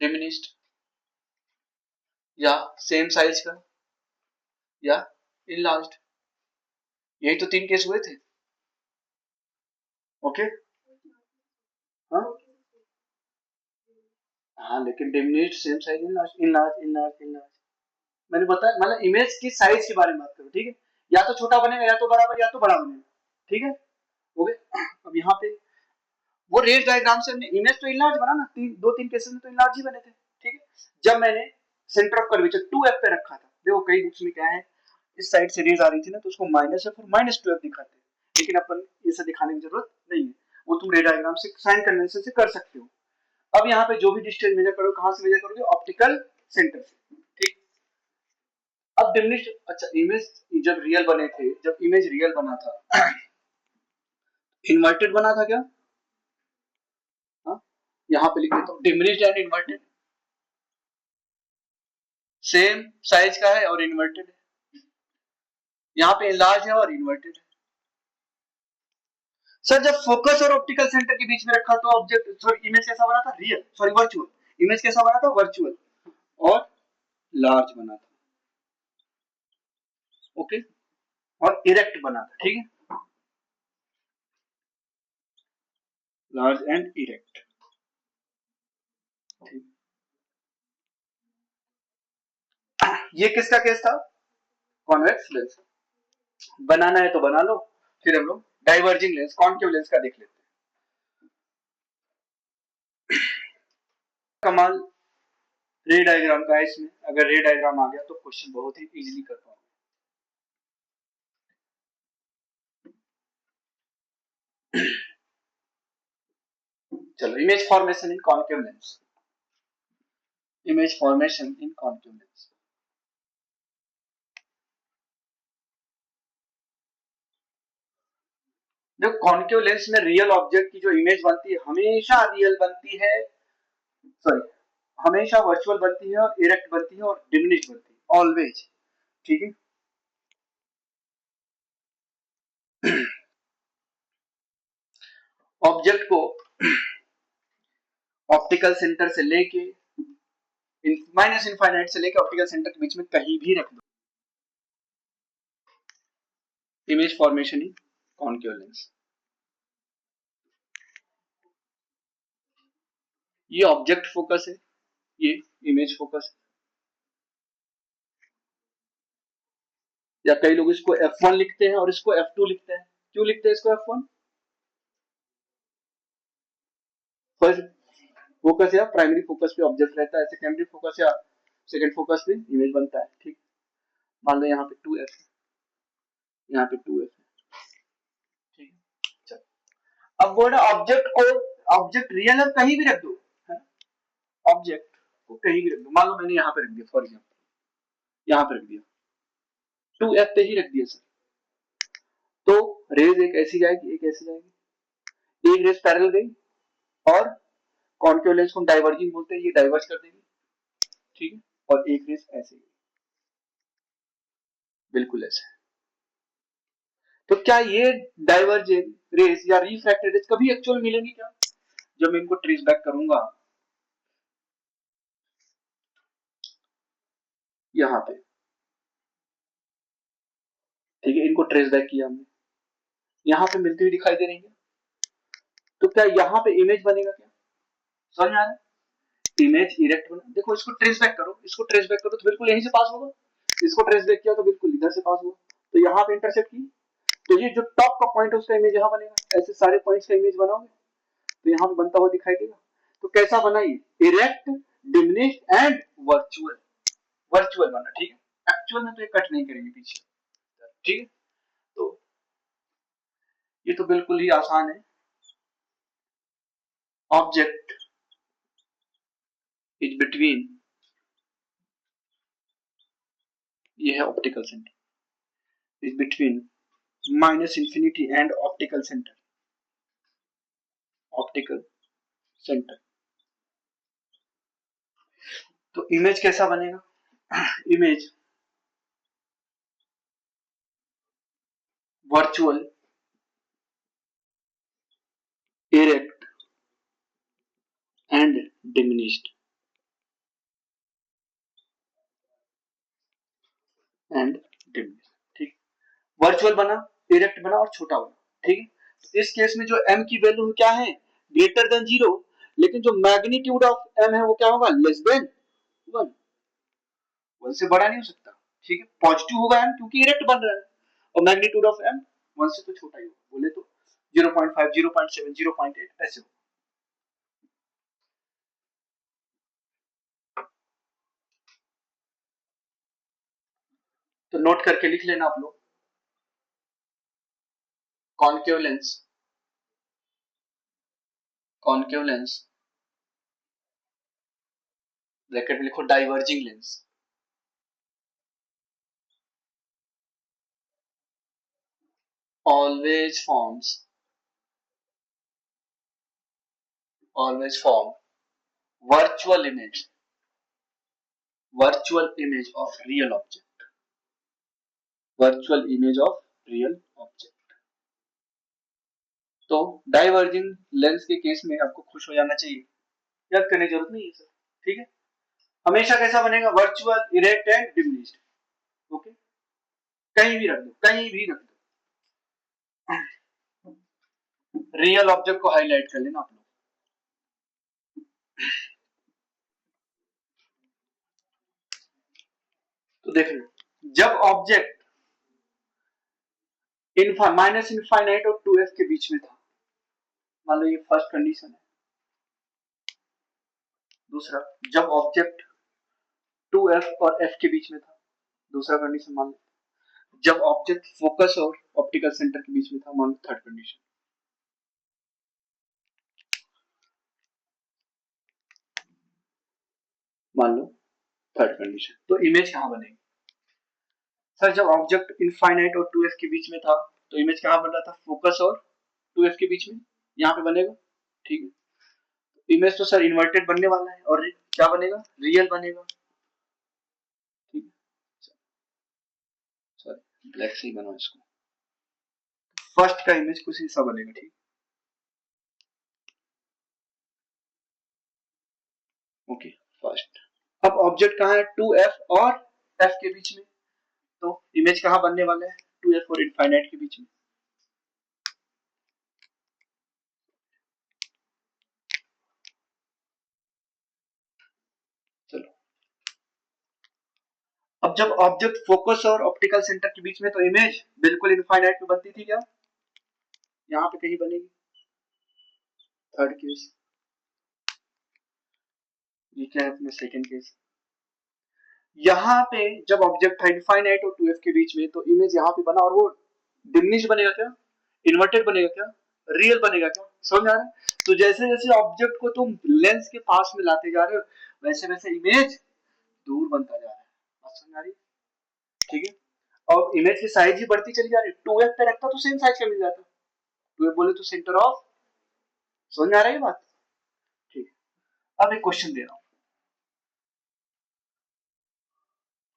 Speaker 1: डिमिनिश्ड, या सेम साइज का, या इनलार्ज्ड। यही तो 3 केस हुए थे। ओके, हाँ हाँ, लेकिन diminished, same size, enlarge, enlarge, enlarge, enlarge, मैंने बताया, मतलब इमेज की साइज के बारे में बात करो, ठीक है, या तो छोटा बनेगा, या तो बराबर, या तो बड़ा बनेगा, ठीक है। ओके, अब यहाँ पे वो रेज डायग्राम से हमने इमेज तो इनलार्ज बना ना, दो तीन केसेस में तो इनलार्ज ही बने थे, ठीक है। जब मैंने सेंटर ऑफ कर्वेचर 2f पे रखा था, देखो कई बुक्स में क्या है, इस साइड से रेज आ रही थी ना, तो उसको -f और -2f दिखाते हैं, लेकिन अपन इसे दिखाने की जरूरत नहीं है, वो तुम रे डायग्राम से साइन कन्वेंशन से कर सकते हो। अब यहाँ पे जो भी डिस्टेंस मेजर करो, कहां से मेजर करोगे, ऑप्टिकल सेंटर से, ठीक। अब डिमिनिश्ड, अच्छा इमेज जब रियल बने थे, जब इमेज रियल बना था, इन्वर्टेड बना था क्या? हाँ, यहाँ पे लिख देता हूँ, diminished and inverted, same size का है और इन्वर्टेड है, यहाँ पे लार्ज है और इन्वर्टेड है। सर जब फोकस और ऑप्टिकल सेंटर के बीच में रखा तो ऑब्जेक्ट, सॉरी इमेज कैसा बना था, रियल, सॉरी वर्चुअल, इमेज कैसा बना था, वर्चुअल और लार्ज बना था, ओके, और इरेक्ट बना था, ठीक है, लार्ज एंड इरेक्ट, ये किसका केस था, कॉन्वेक्स लेंस। बनाना है तो बना लो, फिर हम लोग डाइवर्जिंग लेंस, कॉन्केव लेंस का देख लेते हैं। कमाल रे डायग्राम का है इसमें, अगर रे डायग्राम आ गया तो क्वेश्चन बहुत ही इजीली कर पाओगे। चलो, इमेज फॉर्मेशन इन कॉन्केव लेंस, इमेज फॉर्मेशन इन कॉन्केव लेंस। जो कॉन्केव लेंस में रियल ऑब्जेक्ट की जो इमेज बनती है, हमेशा रियल बनती है, सॉरी हमेशा वर्चुअल बनती है और इरेक्ट बनती है और डिमिनिश बनती है, ऑलवेज, ठीक है। ऑब्जेक्ट को ऑप्टिकल सेंटर से लेके माइनस इनफाइनाइट से लेके ऑप्टिकल सेंटर के बीच में कहीं भी रख दो, इमेज फॉर्मेशन इन कॉन्केव लेंस। ये ऑब्जेक्ट फोकस है, ये इमेज फोकस है, या कई लोग इसको F1 लिखते हैं और इसको F2 लिखते हैं। क्यों लिखते हैं इसको F1? फर्स्ट फोकस या प्राइमरी फोकस पे ऑब्जेक्ट रहता है, सेकेंडरी फोकस या सेकंड फोकस पे इमेज बनता है, ठीक। मान लो यहाँ पे 2f, यहाँ पे 2f है, ठीक है। चलो, अब बोल रहा ऑब्जेक्ट को, ऑब्जेक्ट रियल है कहीं भी रख दो, ऑब्जेक्ट को कहीं भी रख दो, मान लो मैंने यहाँ पे रख दिया, फॉर एग्जाम्पल यहाँ पे रख दिया, 2f पे ही रख दिया सर, तो रेज एक ऐसी जाएगी, एक ऐसी जाएगी, एक रेज पैरेलल गई, और कॉन्केव लेंस को डाइवर्जिंग बोलते हैं, ये डाइवर्ज कर देगी, ठीक है, और एक रेज ऐसे गई, बिल्कुल ऐसे। तो क्या ये डाइवर्जेंट रेज या रिफ्रैक्टेड रेज कभी एक्चुअल मिलेंगी क्या? जब मैं इनको ट्रेस बैक करूंगा यहाँ पे, ठीक है, इनको ट्रेस बैक किया हमने, यहाँ पे मिलती हुई दिखाई दे रही है, तो क्या यहाँ पे इमेज बनेगा क्या? समझ में आ रहा है? इमेज इरेक्ट बना, देखो इसको ट्रेस बैक करो, इसको ट्रेस बैक करो तो बिल्कुल यहीं से पास होगा, इसको ट्रेस बैक किया तो बिल्कुल इधर से पास हुआ, तो यहाँ पे इंटरसेक्ट की, तो ये जो टॉप का पॉइंट है उसका इमेज यहाँ बनेगा, ऐसे सारे पॉइंट्स का इमेज बनाओगे तो यहाँ पे बनता हुआ दिखाई देगा। तो कैसा बना ये, erect, diminished and virtual, virtual बना, ठीक है, एक्चुअल में तो ये कट नहीं करेंगे पीछे, ठीक है। तो ये तो बिल्कुल ही आसान है, ऑब्जेक्ट इज बिटवीन, ये है optical centre, is between minus infinity and optical centre, optical centre. तो इमेज कैसा बनेगा, image virtual erect and diminished and diminished. ठीक, वर्चुअल बना, इरेक्ट बना और छोटा बना। ठीक है, इस केस में जो m की वैल्यू क्या है, ग्रेटर देन 0, लेकिन जो मैग्नीट्यूड ऑफ m है वो क्या होगा, लेस देन 1, 1 से बड़ा नहीं हो सकता। ठीक है, पॉजिटिव होगा m क्योंकि इरेक्ट बन रहा है, और मैग्नीट्यूड ऑफ m 1 से तो छोटा ही होगा, बोले तो 0.5, 0.7, 0.8 ऐसे हो। तो नोट करके लिख लेना आप लोग, concave lens, concave lens bracket में लिखो diverging lens, always forms, always form virtual image, virtual image of real object, virtual image of real object। तो डाइवर्जिंग लेंस के केस में आपको खुश हो जाना चाहिए, याद करने की जरूरत नहीं है सर। ठीक है, हमेशा कैसा बनेगा, virtual erect and diminished. Okay, कहीं भी रख दो, कहीं भी रख दो, रियल ऑब्जेक्ट को हाईलाइट कर लेना आप लोग। तो देख लो, जब ऑब्जेक्ट माइनस इनफाइनाइट और 2f के बीच में था, मान लो ये फर्स्ट कंडीशन है। दूसरा, जब ऑब्जेक्ट 2f और f के बीच में था, दूसरा कंडीशन मान लो। जब ऑब्जेक्ट फोकस और ऑप्टिकल सेंटर के बीच में था, मान लो थर्ड कंडीशन। मान लो थर्ड कंडीशन, तो इमेज कहां बनेगी सर, जब ऑब्जेक्ट इनफाइनाइट और 2f के बीच में था तो इमेज कहां बन रहा था, फोकस और 2f के बीच में, यहां पे बनेगा। ठीक है, इमेज तो सर इन्वर्टेड बनने वाला है, और क्या बनेगा, रियल बनेगा। ठीक है, सॉरी ब्लैक से ही बनाओ इसको, फर्स्ट का इमेज कुछ ऐसा बनेगा। ठीक, ओके, फर्स्ट। अब ऑब्जेक्ट कहां है, 2f और f के बीच में, तो इमेज कहां बनने वाला है, 2f और इनफाइनाइट के बीच में। चलो, अब जब ऑब्जेक्ट फोकस और ऑप्टिकल सेंटर के बीच में, तो इमेज बिल्कुल इनफाइनाइट में बनती थी क्या, यहाँ पे कहीं बनेगी। थर्ड केस, ये क्या है अपने सेकंड केस। यहाँ पे जब ऑब्जेक्ट था इनफाइनाइट और 2f के बीच में, तो इमेज यहाँ पे बना, और वो डिमिनिश बनेगा क्या, इन्वर्टेड बनेगा क्या, रियल बनेगा क्या, समझ आ रहा है। तो जैसे जैसे ऑब्जेक्ट को तुम लेंस के पास में लाते जा रहे हो, वैसे वैसे इमेज दूर बनता जा रहा है, बात समझ आ रही है। ठीक है, और इमेज की साइज ही बढ़ती चली जा रही है, 2f पे रखता तो सेम साइज का मिल जाता, 2f बोले तो सेंटर ऑफ, समझ आ रही है बात। ठीक है, अब एक क्वेश्चन दे रहा हूं,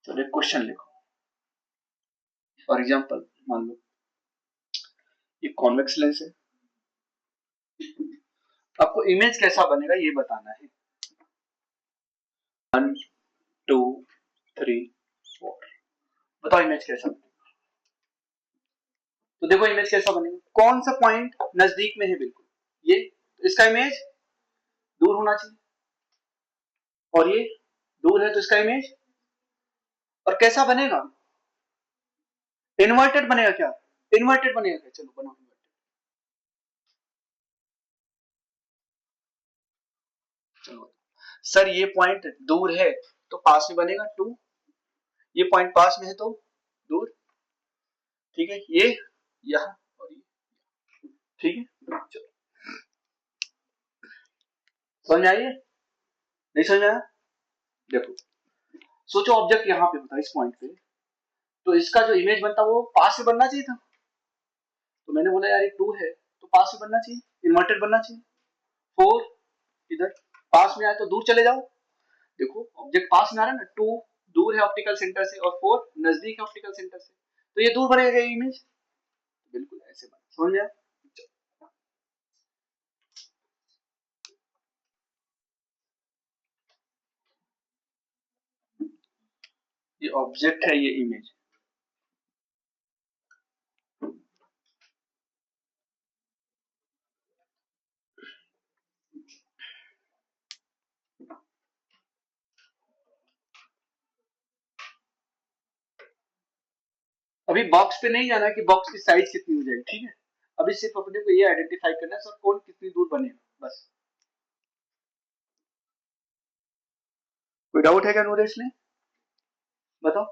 Speaker 1: चलो एक क्वेश्चन लिखो। फॉर एग्जांपल मान लो ये कॉन्वेक्स लेंस है, आपको इमेज कैसा बनेगा ये बताना है। 1 2 3 4, बताओ इमेज कैसा बनेगा। तो देखो इमेज कैसा बनेगा, कौन सा पॉइंट नजदीक में है, बिल्कुल ये, तो इसका इमेज दूर होना चाहिए, और ये दूर है तो इसका इमेज, और कैसा बनेगा, इन्वर्टेड बनेगा क्या, इन्वर्टेड बनेगा क्या, चलो बनाओ इन्वर्टेड। चलो सर ये पॉइंट दूर है तो पास में बनेगा 2, ये पॉइंट पास में है तो दूर। ठीक है, ये यहां और ये, ठीक है, चलो समझ आइए, नहीं समझ आया। देखो सोचो ऑब्जेक्ट यहाँ पे होता है इस पॉइंट पे, तो इसका जो इमेज बनता वो पास में बनना चाहिए था, तो मैंने बोला यार ये 2 है तो पास में बनना चाहिए, इन्वर्टेड बनना चाहिए। 4 इधर पास में आए तो दूर चले जाओ, देखो ऑब्जेक्ट पास में आ रहा है ना, 2 दूर है ऑप्टिकल सेंटर से और 4 नजदीक है ऑप्टिकल सेंटर से, तो ये दूर बनेगा इमेज, समझ गया? ये ऑब्जेक्ट है, ये इमेज। अभी बॉक्स पे नहीं जाना कि बॉक्स की साइज कितनी हो जाएगी, ठीक है? अभी सिर्फ अपने को ये आइडेंटिफाई करना है सर कौन कितनी दूर बनेगा, बस। कोई डाउट है क्या नोरेश में? बताओ।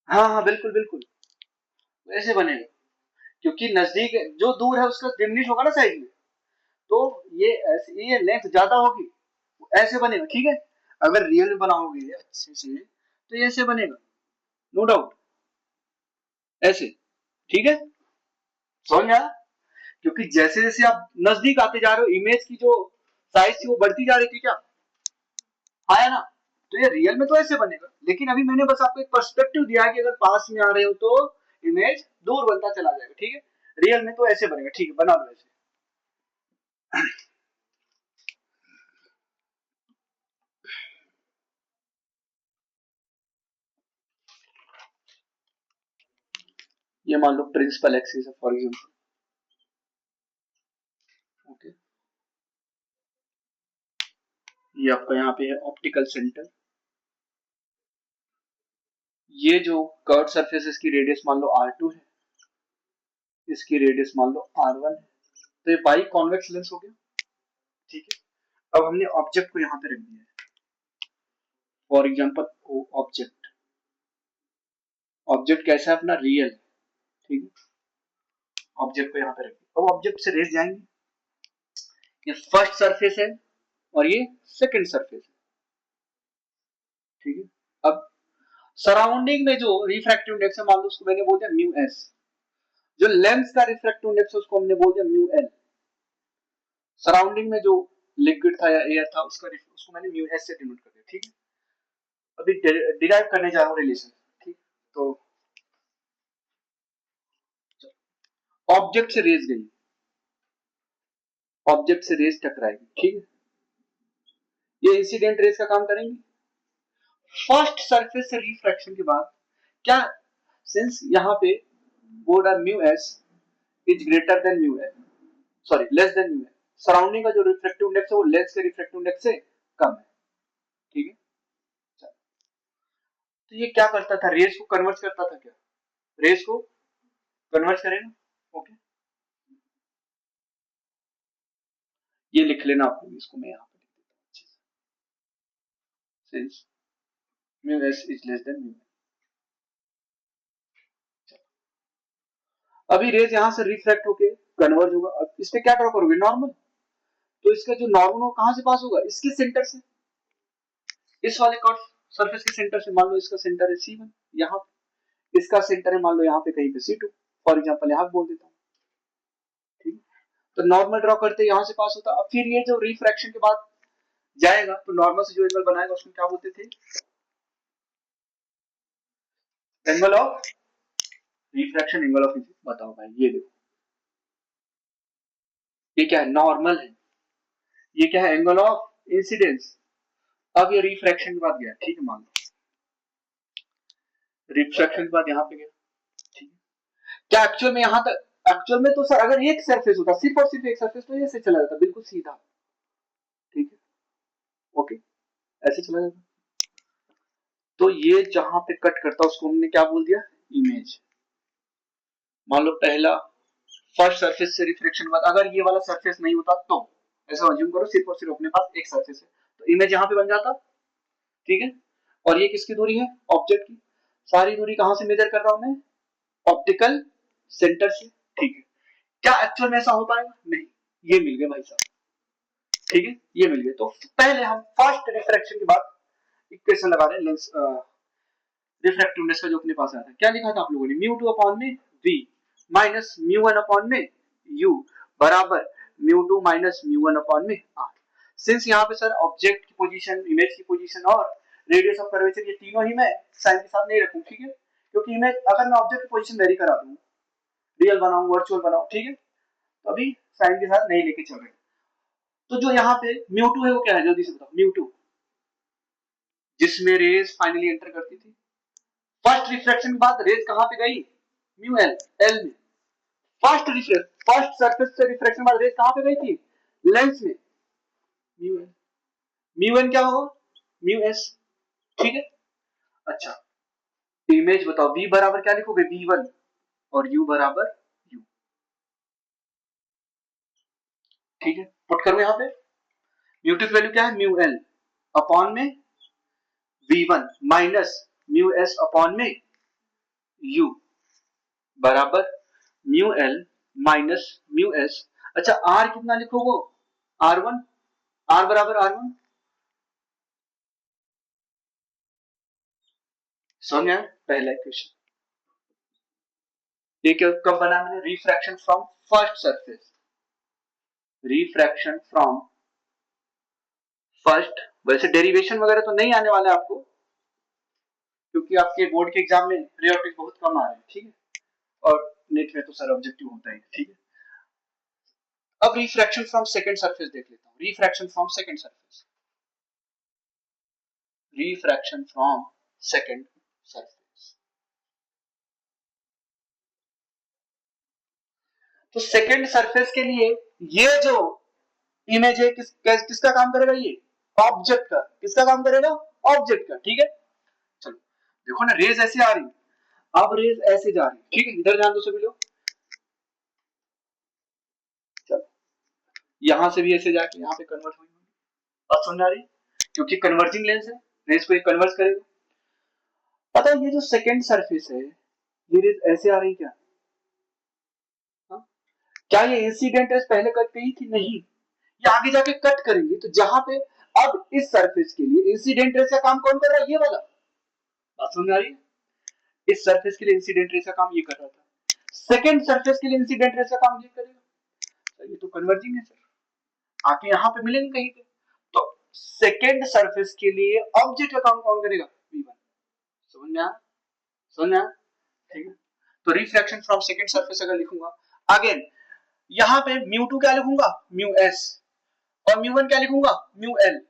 Speaker 1: हाँ हाँ बिल्कुल बिल्कुल, ऐसे बनेगा, क्योंकि नजदीक जो दूर है उसका डिमिनिश होगा ना साइज में, तो ये ऐसे ये लेंथ ज्यादा होगी, ऐसे बनेगा, ठीक है? अगर रियल में बनाओगे अच्छे से तो ये ऐसे बनेगा, नो डाउट, ऐसे, ठीक है? समझ में आया? क्योंकि जैसे जैसे आप नजदीक आते जा रहे हो इमेज की जो साइज थी वो बढ़ती जा रही थी, क्या आया ना? तो ये रियल में तो ऐसे बनेगा, लेकिन अभी मैंने बस आपको एक पर्सपेक्टिव दिया है कि अगर पास में आ रहे हो तो इमेज दूर बनता चला जाएगा, ठीक है? रियल में तो ऐसे बनेगा, ठीक है, बना लो ऐसे। ये मान लो प्रिंसिपल एक्सिस है फॉर एग्जांपल, ओके। ये आपका यहाँ पे है ऑप्टिकल सेंटर। ये जो कर्व सरफेस इसकी रेडियस मान लो R2 है, इसकी रेडियस मान लो R1 है, तो ये बाई कॉन्वेक्स लेंस हो गया, ठीक है? अब हमने ऑब्जेक्ट को यहाँ पे रख दिया है, फॉर एग्जांपल ऑब्जेक्ट, ऑब्जेक्ट कैसा है अपना, रियल, ठीक है? ऑब्जेक्ट को यहाँ पे रख दिया, अब ऑब्जेक्ट से रेस जाएंगे, ये फर्स्ट सरफेस है और ये सेकंड सरफेस है, ठीक है? अब सराउंडिंग में जो रिफ्रैक्टिव इंडेक्स है मान लो उसको मैंने बोल दिया म्यू एस, जो लेंस का रिफ्रैक्टिव इंडेक्स है उसको हमने बोल दिया म्यू एल, सराउंडिंग में जो लिक्विड था या एयर था उसको मैंने म्यू एस से डिनोट कर दिया, ठीक है? अभी डिराइव करने जा रहा हूँ रिलेशन, ठीक? तो ऑब्जेक्ट से रेस गई, ऑब्जेक्ट से रेस टकराएगी, ठीक है? ये इंसिडेंट रेस का काम करेंगे। फर्स्ट सरफेस से रिफ्रैक्शन के बाद क्या, सिंस यहाँ पे बोर्ड है mu S is greater than mu L, sorry less than mu L, surrounding का जो रिफ्रैक्टिव इंडेक्स है वो लेंस के रिफ्रैक्टिव इंडेक्स से कम है, ठीक है? तो ये क्या करता था, रेस को कन्वर्ट करता था, क्या रेस को कन्वर्ट करेगा, ओके? ये लिख लेना आपको, इसको मैं यहाँ पे लिख देता हूँ अच्छे से, since mu S is less than mu. अभी रेज यहाँ से रिफ्रैक्ट होके कन्वर्ज होगा, अब इस पे क्या ड्रॉ करोगे, नॉर्मल, तो इसका जो नॉर्मल हो कहां से पास होगा, इसके सेंटर से, इस वाले कर्व सरफेस के सेंटर से, मान लो इसका सेंटर है C1 यहाँ पे, इसका सेंटर है मान लो यहाँ पे कहीं पे C2, फॉर एग्जांपल यहाँ बोल देता हूँ, ठीक? तो नॉर्मल ड्रॉ करते यहाँ से पास होता, अब फिर ये जो रिफ्रैक्शन के बाद जाएगा तो नॉर्मल से जो एंगल बनाएगा उसको क्या बोलते थे, angle of refraction, angle of, बताओ भाई, ये देखो ये क्या है, नॉर्मल है, ये क्या है, एंगल ऑफ इंसिडेंस। अब ये रिफ्रैक्शन के बाद गया, ठीक है, मान लो रिफ्रैक्शन के बाद यहाँ पे गया, ठीक है? क्या एक्चुअल में यहाँ तक, एक्चुअल में तो सर अगर एक सरफेस होता, सिर्फ और सिर्फ एक सरफेस, तो ऐसे चला जाता बिल्कुल सीधा, ठीक है, ओके, ऐसे चला जाता। तो ये जहां पे कट करता उसको हमने क्या बोल दिया, इमेज। मान लो पहला फर्स्ट सरफेस से रिफ्लेक्शन के बाद अगर ये वाला सरफेस नहीं होता तो ऐसा अज्यूम करो सिर्फ और सिर्फ अपने पास एक सरफेस है, तो इमेज यहाँ पे बन जाता, ठीक है? और ये किसकी दूरी है, ऑब्जेक्ट की, सारी दूरी कहां से मेजर कर रहा हूं मैं, ऑप्टिकल सेंटर से, ठीक है? क्या एक्चुअल में ऐसा हो पाएगा, नहीं, ये मिल गए भाई साहब, ठीक है, ये मिल गए। तो पहले हम फर्स्ट रिफ्रैक्शन के बाद इक्वेशन लगा रहे हैं लेंस रिफ्रैक्टिव इंडेक्स का जो अपने पास आया था, क्या लिखा था आप लोगों ने, म्यू टू अपॉन में v minus mu one upon में यू बराबर mu two minus mu one upon में आर। सिंस यहाँ पे सर ऑब्जेक्ट की पोजीशन, इमेज की पोजीशन और रेडियस ऑफ कर्वेचर ये तीनों ही मैं साइन के साथ नहीं रखूं, ठीक है? क्योंकि इमेज अगर मैं ऑब्जेक्ट की पोजीशन वेरी करा दूं, रियल बनाऊं वर्चुअल बनाऊं, ठीक है, तो अभी साइन के साथ नहीं लेके चल रहे। तो जो यहाँ पे म्यू2 है वो क्या है, जल्दी से बताओ। म्यू2 जिसमें रेज फाइनली एंटर करती थी, फर्स्ट रिफ्रैक्शन के बाद रेज कहां पे गई, म्यू एल, एल में। फर्स्ट सरफेस से रिफ्रैक्शन बाद रेज कहां पे गई थी, लेंस में, म्यू एल। म्यू एन क्या होगा, म्यू एस, ठीक है। अच्छा, इमेज बताओ, v बराबर क्या लिखोगे, v1, और u बराबर u, ठीक है। पुट करो यहाँ पे, म्यू2 की वैल्यू क्या है, म्यू एल अपॉन में v1 minus mu S upon में u बराबर mu L minus mu S. अच्छा, r कितना लिखोगे, r1, r बराबर r1, समझ में आया पहला इक्वेशन। ये कब बना मैंने, refraction from first surface, refraction from first. वैसे डेरिवेशन वगैरह तो नहीं आने वाला आपको, क्योंकि आपके बोर्ड के एग्जाम में रे ऑप्टिक्स बहुत कम आ रहे हैं, ठीक है, और नेट में तो सर ऑब्जेक्टिव होता है, ठीक है। अब रिफ्रैक्शन फ्रॉम सेकंड सरफेस देख लेता हूं, refraction from second surface, refraction from second surface. तो सेकंड सरफेस के लिए ये जो इमेज है किसका काम करेगा, ये ऑब्जेक्ट का। किसका काम करेगा, ऑब्जेक्ट का, ठीक है। चलो देखो ना, रेज ऐसे आ रही, अब रेज ऐसे जा रही, ठीक है, इधर ध्यान दो सभी लोग। चलो यहां से भी ऐसे जाके यहाँ पे कन्वर्ट हुई, बात समझ आ रही, क्योंकि कन्वर्जिंग लेंस है, रेज को कन्वर्ट करेगा। पता है ये जो सेकंड सरफेस है, ये रेज ऐसे आ रही क्या, हा? क्या ये इंसिडेंट रेज पहले कट गई थी, नहीं, ये आगे जाके कट करेंगे। तो जहां पे अब इस सरफेस के लिए इंसिडेंट रेज का काम कौन कर रहा है, ये वाला, बात समझ आ रही है। इस सरफेस के लिए इंसिडेंट रेज का काम ये कर रहा था, सेकंड सरफेस के लिए इंसिडेंट रेज का काम ये करेगा। सर ये तो कन्वर्जिंग है सर, आके यहाँ पे मिलेंगे कहीं पे। तो सेकंड सरफेस के लिए ऑब्जेक्ट का काम कौन करेगा, v1, समझ में आया, समझ में आया, ठीक है। तो रिफ्रैक्शन फ्रॉम सेकंड सरफेस अगर लिखूंगा, अगेन यहाँ पे म्यू2 क्या लिखूंगा, म्यू एस, और म्यू1 क्या लिखूंगा, म्यू एल।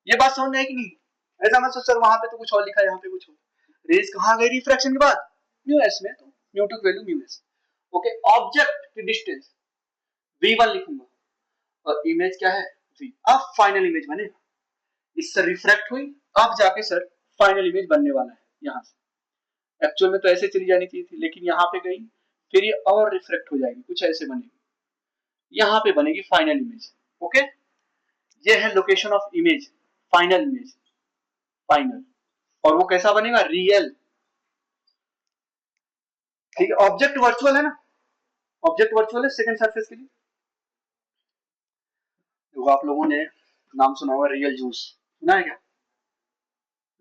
Speaker 1: ये बात समझ में है कि नहीं, ऐसा मत सोच सर वहां पे तो कुछ और लिखा है, यहाँ पे कुछ और। रेज कहां गई रिफ्रैक्शन के बाद, म्यू एस में, तो म्यू2 की value mu S. Okay, object की डिस्टेंस v1 लिखूंगा, और इमेज क्या है, v। अब फाइनल इमेज बनेगा, इससे रिफ्रैक्ट हुई, अब जाके सर फाइनल इमेज बनने वाला है यहाँ से। एक्चुअल में तो ऐसे चली जानी चाहिए थी, लेकिन यहाँ पे गई, फिर ये और रिफ्लेक्ट हो जाएगी, कुछ ऐसे बनेगी, यहाँ पे बनेगी फाइनल इमेज। ओके, ये है location of image, final image, final. और वो कैसा बनेगा, रियल, ठीक है। ऑब्जेक्ट वर्चुअल है ना, ऑब्जेक्ट वर्चुअल है सेकंड सरफेस के लिए। तो आप लोगों ने नाम सुना होगा रियल जूस, सुना है क्या,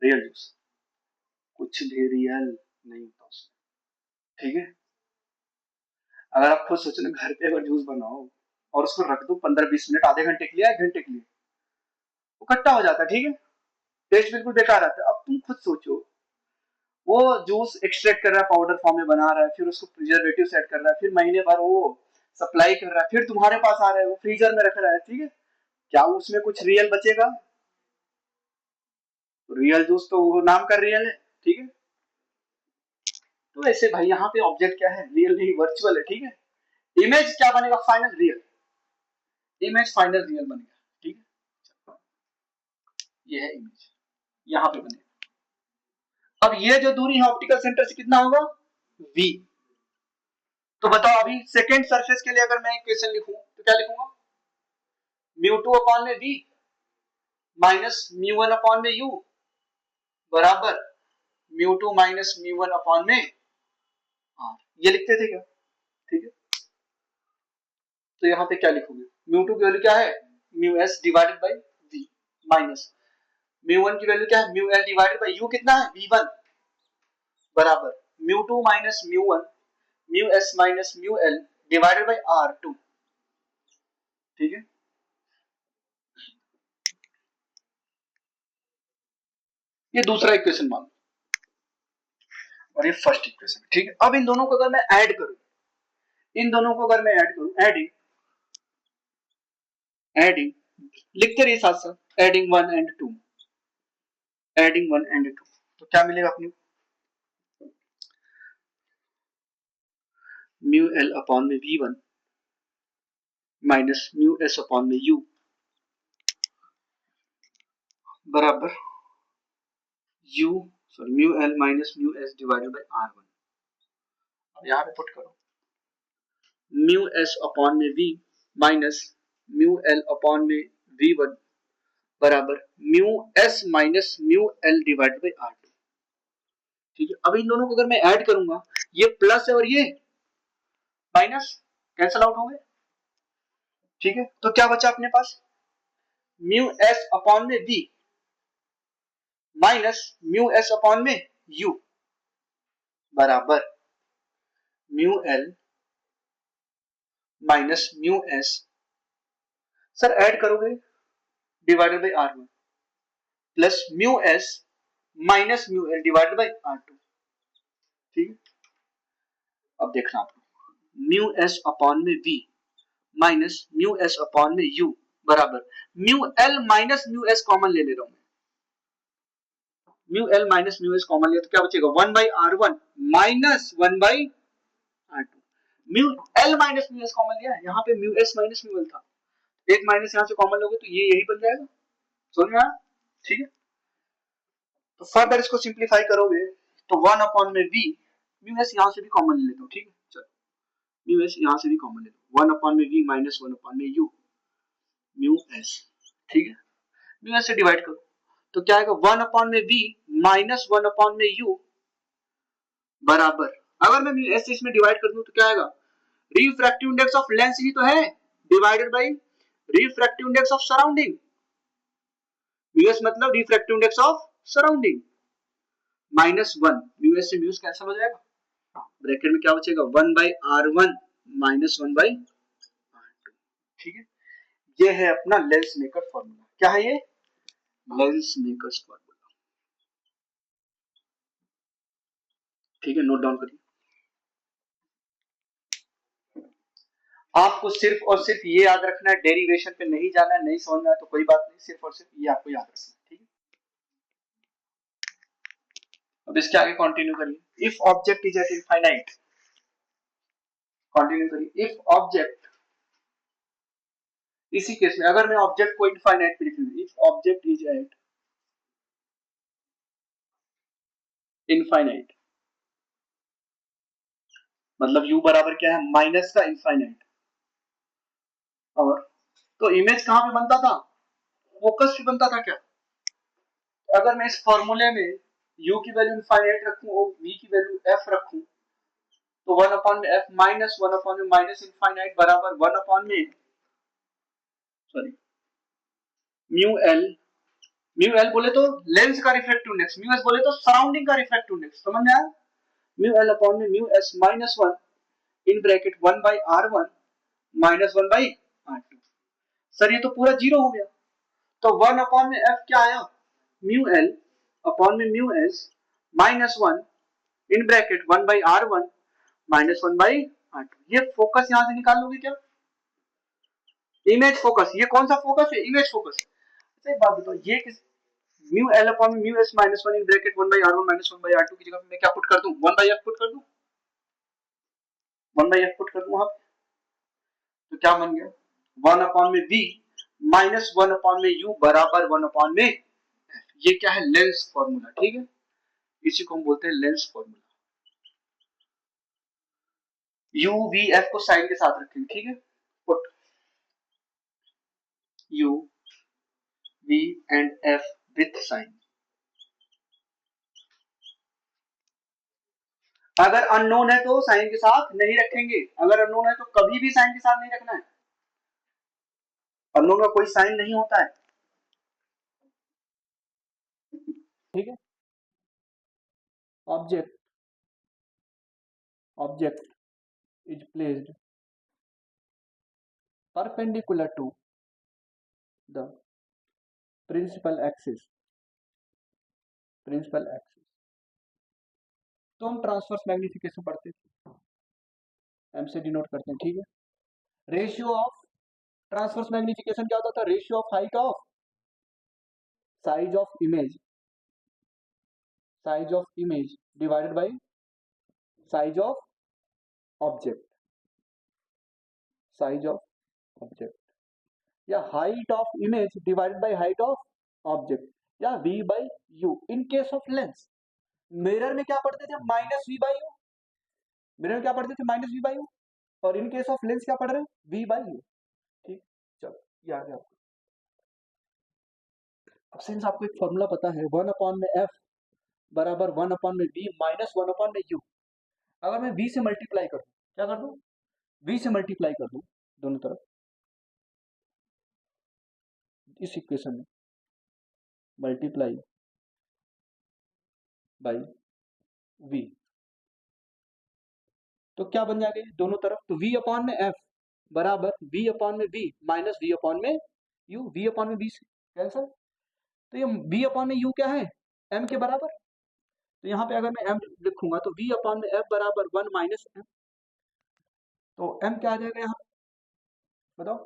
Speaker 1: रियल जूस, कुछ भी रियल नहीं होता उसमें, ठीक है। अगर आप खुद सोचो ना, घर पे अगर जूस बनाओ और उसको रख दो 15-20 मिनट, आधे घंटे के लिए, 1 घंटे के लिए, वो खट्टा हो जाता है, ठीक है, टेस्ट बिल्कुल बेकार आता है। अब तुम खुद सोचो, वो जूस एक्सट्रैक्ट कर रहा है, पाउडर फॉर्म में बना रहा है, फिर उसको प्रिजर्वेटिव सेट कर रहा है, फिर महीने भर वो सप्लाई कर रहा है, फिर तुम्हारे पास आ रहा है, वो फ्रीजर में रख रहा है, ठीक है। क्या उसमें कुछ रियल बचेगा, रियल जूस तो वो नाम का रियल है, ठीक है। तो ऐसे भाई यहाँ पे ऑब्जेक्ट क्या है, रियल नहीं, वर्चुअल है, ठीक है। इमेज क्या बनेगा, final real, image final real बनेगा, ठीक है। ये है इमेज, यहाँ पे बनेगा। अब ये जो दूरी है ऑप्टिकल सेंटर से कितना होगा, v। तो बताओ अभी सेकेंड सरफेस के लिए अगर मैं इक्वेशन लिखूं तो क्या लिखूंगा, म्यू2 अपॉन में v माइनस म्यू1 अपॉन में u बराबर म्यू2 माइनस म्यू1 अपॉन में r, ये लिखते थे क्या, ठीक है। तो यहाँ पे क्या लिखोगे, म्यू2 की वैल्यू क्या है, mu S divided by v minus mu की वैल्यू क्या है, mu L divided by u कितना है, v1 बराबर mu minus mu mu S minus mu L divided by r2, ठीक है। ये दूसरा इक्वेशन मान, और ये फर्स्ट इक्वेशन, ठीक है। अब इन दोनों को अगर मैं ऐड करूं, इन दोनों को अगर मैं ऐड करूं, एडिंग लिखते रहिए साथ साथ, एडिंग 1 एंड 2, एडिंग 1 एंड 2, तो क्या मिलेगा अपने, म्यू एल अपॉन में v1 minus mu S upon में u बराबर u sorry mu L minus mu S divided by r1। अब यहाँ पे पुट करो, म्यू एस अपॉन में v minus mu L upon में v1 बराबर mu S minus mu L divided by r2, ठीक है। अब इन दोनों को अगर मैं ऐड करूंगा, ये प्लस है और ये माइनस कैंसल आउट होंगे, ठीक है। तो क्या बचा अपने पास, म्यू एस अपॉन में v minus mu S upon में u बराबर mu L minus mu S, sir add करोगे divided by r1 plus mu S minus mu L divided by r2, ठीक है। अब देखना आप, म्यू एस अपॉन में v minus mu S upon में u बराबर mu L minus mu S common ले रहा हूं, mu L minus mu S common लिया तो क्या बचेगा, 1 by r1 minus 1 by r2। Mu L minus mu S common लिया है, यहाँ पे mu S minus mu L था, एक माइनस यहाँ से कॉमन लोगे तो ये यही बन जाएगा, समझ में आया, ठीक है। तो फर्दर इसको सिंप्लीफाई करोगे तो 1 अपॉन में v, म्यू एस यहाँ से भी कॉमन ले लेता हूँ, ठीक है, चलो म्यू एस यहाँ से भी कॉमन ले लो, 1 अपॉन में v माइनस 1 अपॉन में u म्यू एस, ठीक है। म्यू एस से डिवाइड करो तो क्या आएगा, 1 अपॉन में v माइनस 1 अपॉन में u बराबर, अगर मैं म्यू एस से इसमें डिवाइड कर दूं तो क्या आएगा, रिफ्रैक्टिव इंडेक्स ऑफ लेंस ही तो है divided by refractive index of surrounding, mu S मतलब refractive index of surrounding minus 1, mu S से म्यू एस कैंसिल हो जाएगा, ब्रैकेट में क्या बचेगा, 1 by r1 minus 1 by r2, ठीक है। ये है अपना लेंस मेकर फॉर्मूला, क्या है ये, लेंस मेकर्स फॉर्मूला, ठीक है, नोट डाउन करिए। आपको सिर्फ और सिर्फ ये याद रखना है, डेरिवेशन पे नहीं जाना है, नहीं समझ में आया तो कोई बात नहीं, सिर्फ और सिर्फ ये आपको याद रखना है, ठीक है। अब इसके आगे कंटिन्यू करिए, if object is eight infinite, continue करिए, इफ ऑब्जेक्ट, इसी केस में अगर मैं ऑब्जेक्ट को इनफाइनाइट पे लिख लूं, if object is eight infinite, मतलब u बराबर क्या है, माइनस का इनफाइनाइट, और तो इमेज कहां पे बनता था, फोकस पे बनता था क्या, अगर मैं इस फॉर्मूले में u की वैल्यू इनफाइनाइट रखूं और v की वैल्यू f रखूं तो 1 अपॉन में f माइनस 1 अपॉन में माइनस इनफाइनाइट बराबर 1 अपॉन में sorry mu L, mu L बोले तो लेंस का रिफ्रैक्टिव इंडेक्स, म्यू एस बोले तो सराउंडिंग का रिफ्रैक्टिव इंडेक्स, समझ में आया, म्यू एल अपॉन में mu S minus 1 in bracket 1 by r1 minus 1 by r2, sir ये तो पूरा जीरो हो गया, तो 1 अपॉन में f क्या आया, म्यू एल अपॉन में mu S minus 1 in bracket 1 by r1 minus 1 by r2, ये फोकस यहां से निकाल लोगे क्या, इमेज फोकस, ये कौन सा फोकस है, इमेज फोकस। अच्छा एक बात बताओ, ये किस, mu L upon mu S minus 1 in bracket 1 by r1 minus 1 by r2 की जगह पे मैं क्या पुट कर दूं, 1 बाई f पुट कर दूं, 1 बाई f पुट कर दूं वहां पे, तो क्या बन गया, 1 अपॉन में v माइनस 1 अपॉन में u बराबर 1 अपॉन में f, ये क्या है, लेंस फॉर्मूला, ठीक है, इसी को हम बोलते हैं lens formula, u v f को साइन के साथ रखेंगे, ठीक है, put u v and f with sign, अगर अननोन है तो साइन के साथ नहीं रखेंगे, अगर अननोन है तो कभी भी साइन के साथ नहीं रखना है, अननोन का कोई साइन नहीं होता है, ठीक है। Object, object is placed perpendicular to the principal axis, principal axis तो हम ट्रांसवर्स मैग्निफिकेशन पढ़ते थे, एम से डिनोट करते हैं, ठीक है। रेशियो ऑफ ट्रांसवर्स मैग्निफिकेशन क्या होता था? Ratio of height of size of image, size of image divided by size of object, size of object, या height of image divided by height of object, या v by U. In case of lens, mirror में क्या पढ़ते थे? Minus V by U, mirror में क्या पढ़ते थे? माइनस वी बाई यू, और इन केस ऑफ लेंस क्या पढ़ रहे हैं? v बाई यू, ठीक। चलो ये आ गया आपको। अब सिंस आपको एक फॉर्मूला पता है, 1 अपॉन में f बराबर 1 अपॉन में v माइनस 1 अपॉन में u। अगर मैं v से मल्टीप्लाई कर दूं, क्या कर दूं? v से मल्टीप्लाई कर दूं दोनों तरफ, इस इक्वेशन में मल्टीप्लाई बाई v, तो क्या बन जाएगा ये दोनों तरफ? तो v अपॉन में f बराबर v अपॉन में v माइनस v अपॉन में u, v अपॉन में v से कैंसल, तो ये v अपॉन में u क्या है? m के बराबर। तो यहाँ पे अगर मैं m लिखूंगा तो v अपॉन में f बराबर 1 माइनस m, तो m क्या आ जाएगा यहाँ? बताओ,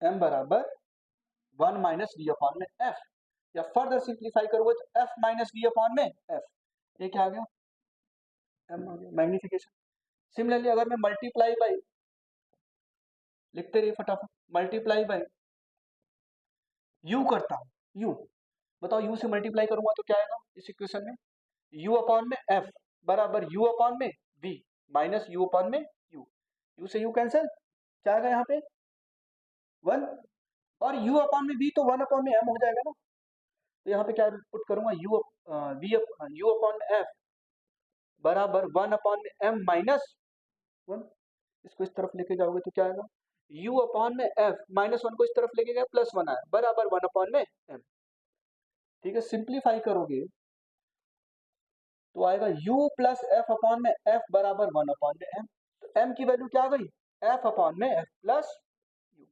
Speaker 1: m बराबर 1 माइनस v अपॉन में f, या फर्दर सिंप्लीफाई करोगे तो f माइनस v अपॉन में f, ये क्या आ गया? m आ गया, मैग्निफिकेशन। सिमिलरली अगर मैं मल्टीप्लाई बाई, लिखते रहिए फटाफट, मल्टीप्लाई बाई u करता हूं, u, बताओ u से मल्टीप्लाई करूंगा तो क्या आएगा इस इक्वेशन में? u अपॉन में f बराबर u अपॉन में v माइनस u अपॉन में u, u से u कैंसिल, क्या आएगा यहाँ पे? 1, और u अपॉन में v तो 1 अपॉन में m हो जाएगा ना, तो यहाँ पे क्या पुट करूंगा? u अपॉन में f बराबर 1 अपॉन में m माइनस 1, इसको इस तरफ लेके जाओगे तो क्या आएगा? u अपॉन में f माइनस 1 को इस तरफ लेके गए प्लस 1 आया, बराबर 1 अपॉन में m, ठीक है। सिंप्लीफाई करोगे तो आएगा u प्लस f अपॉन में f बराबर 1 अपॉन में m, तो m की वैल्यू क्या आ गई? f अपॉन में f प्लस u।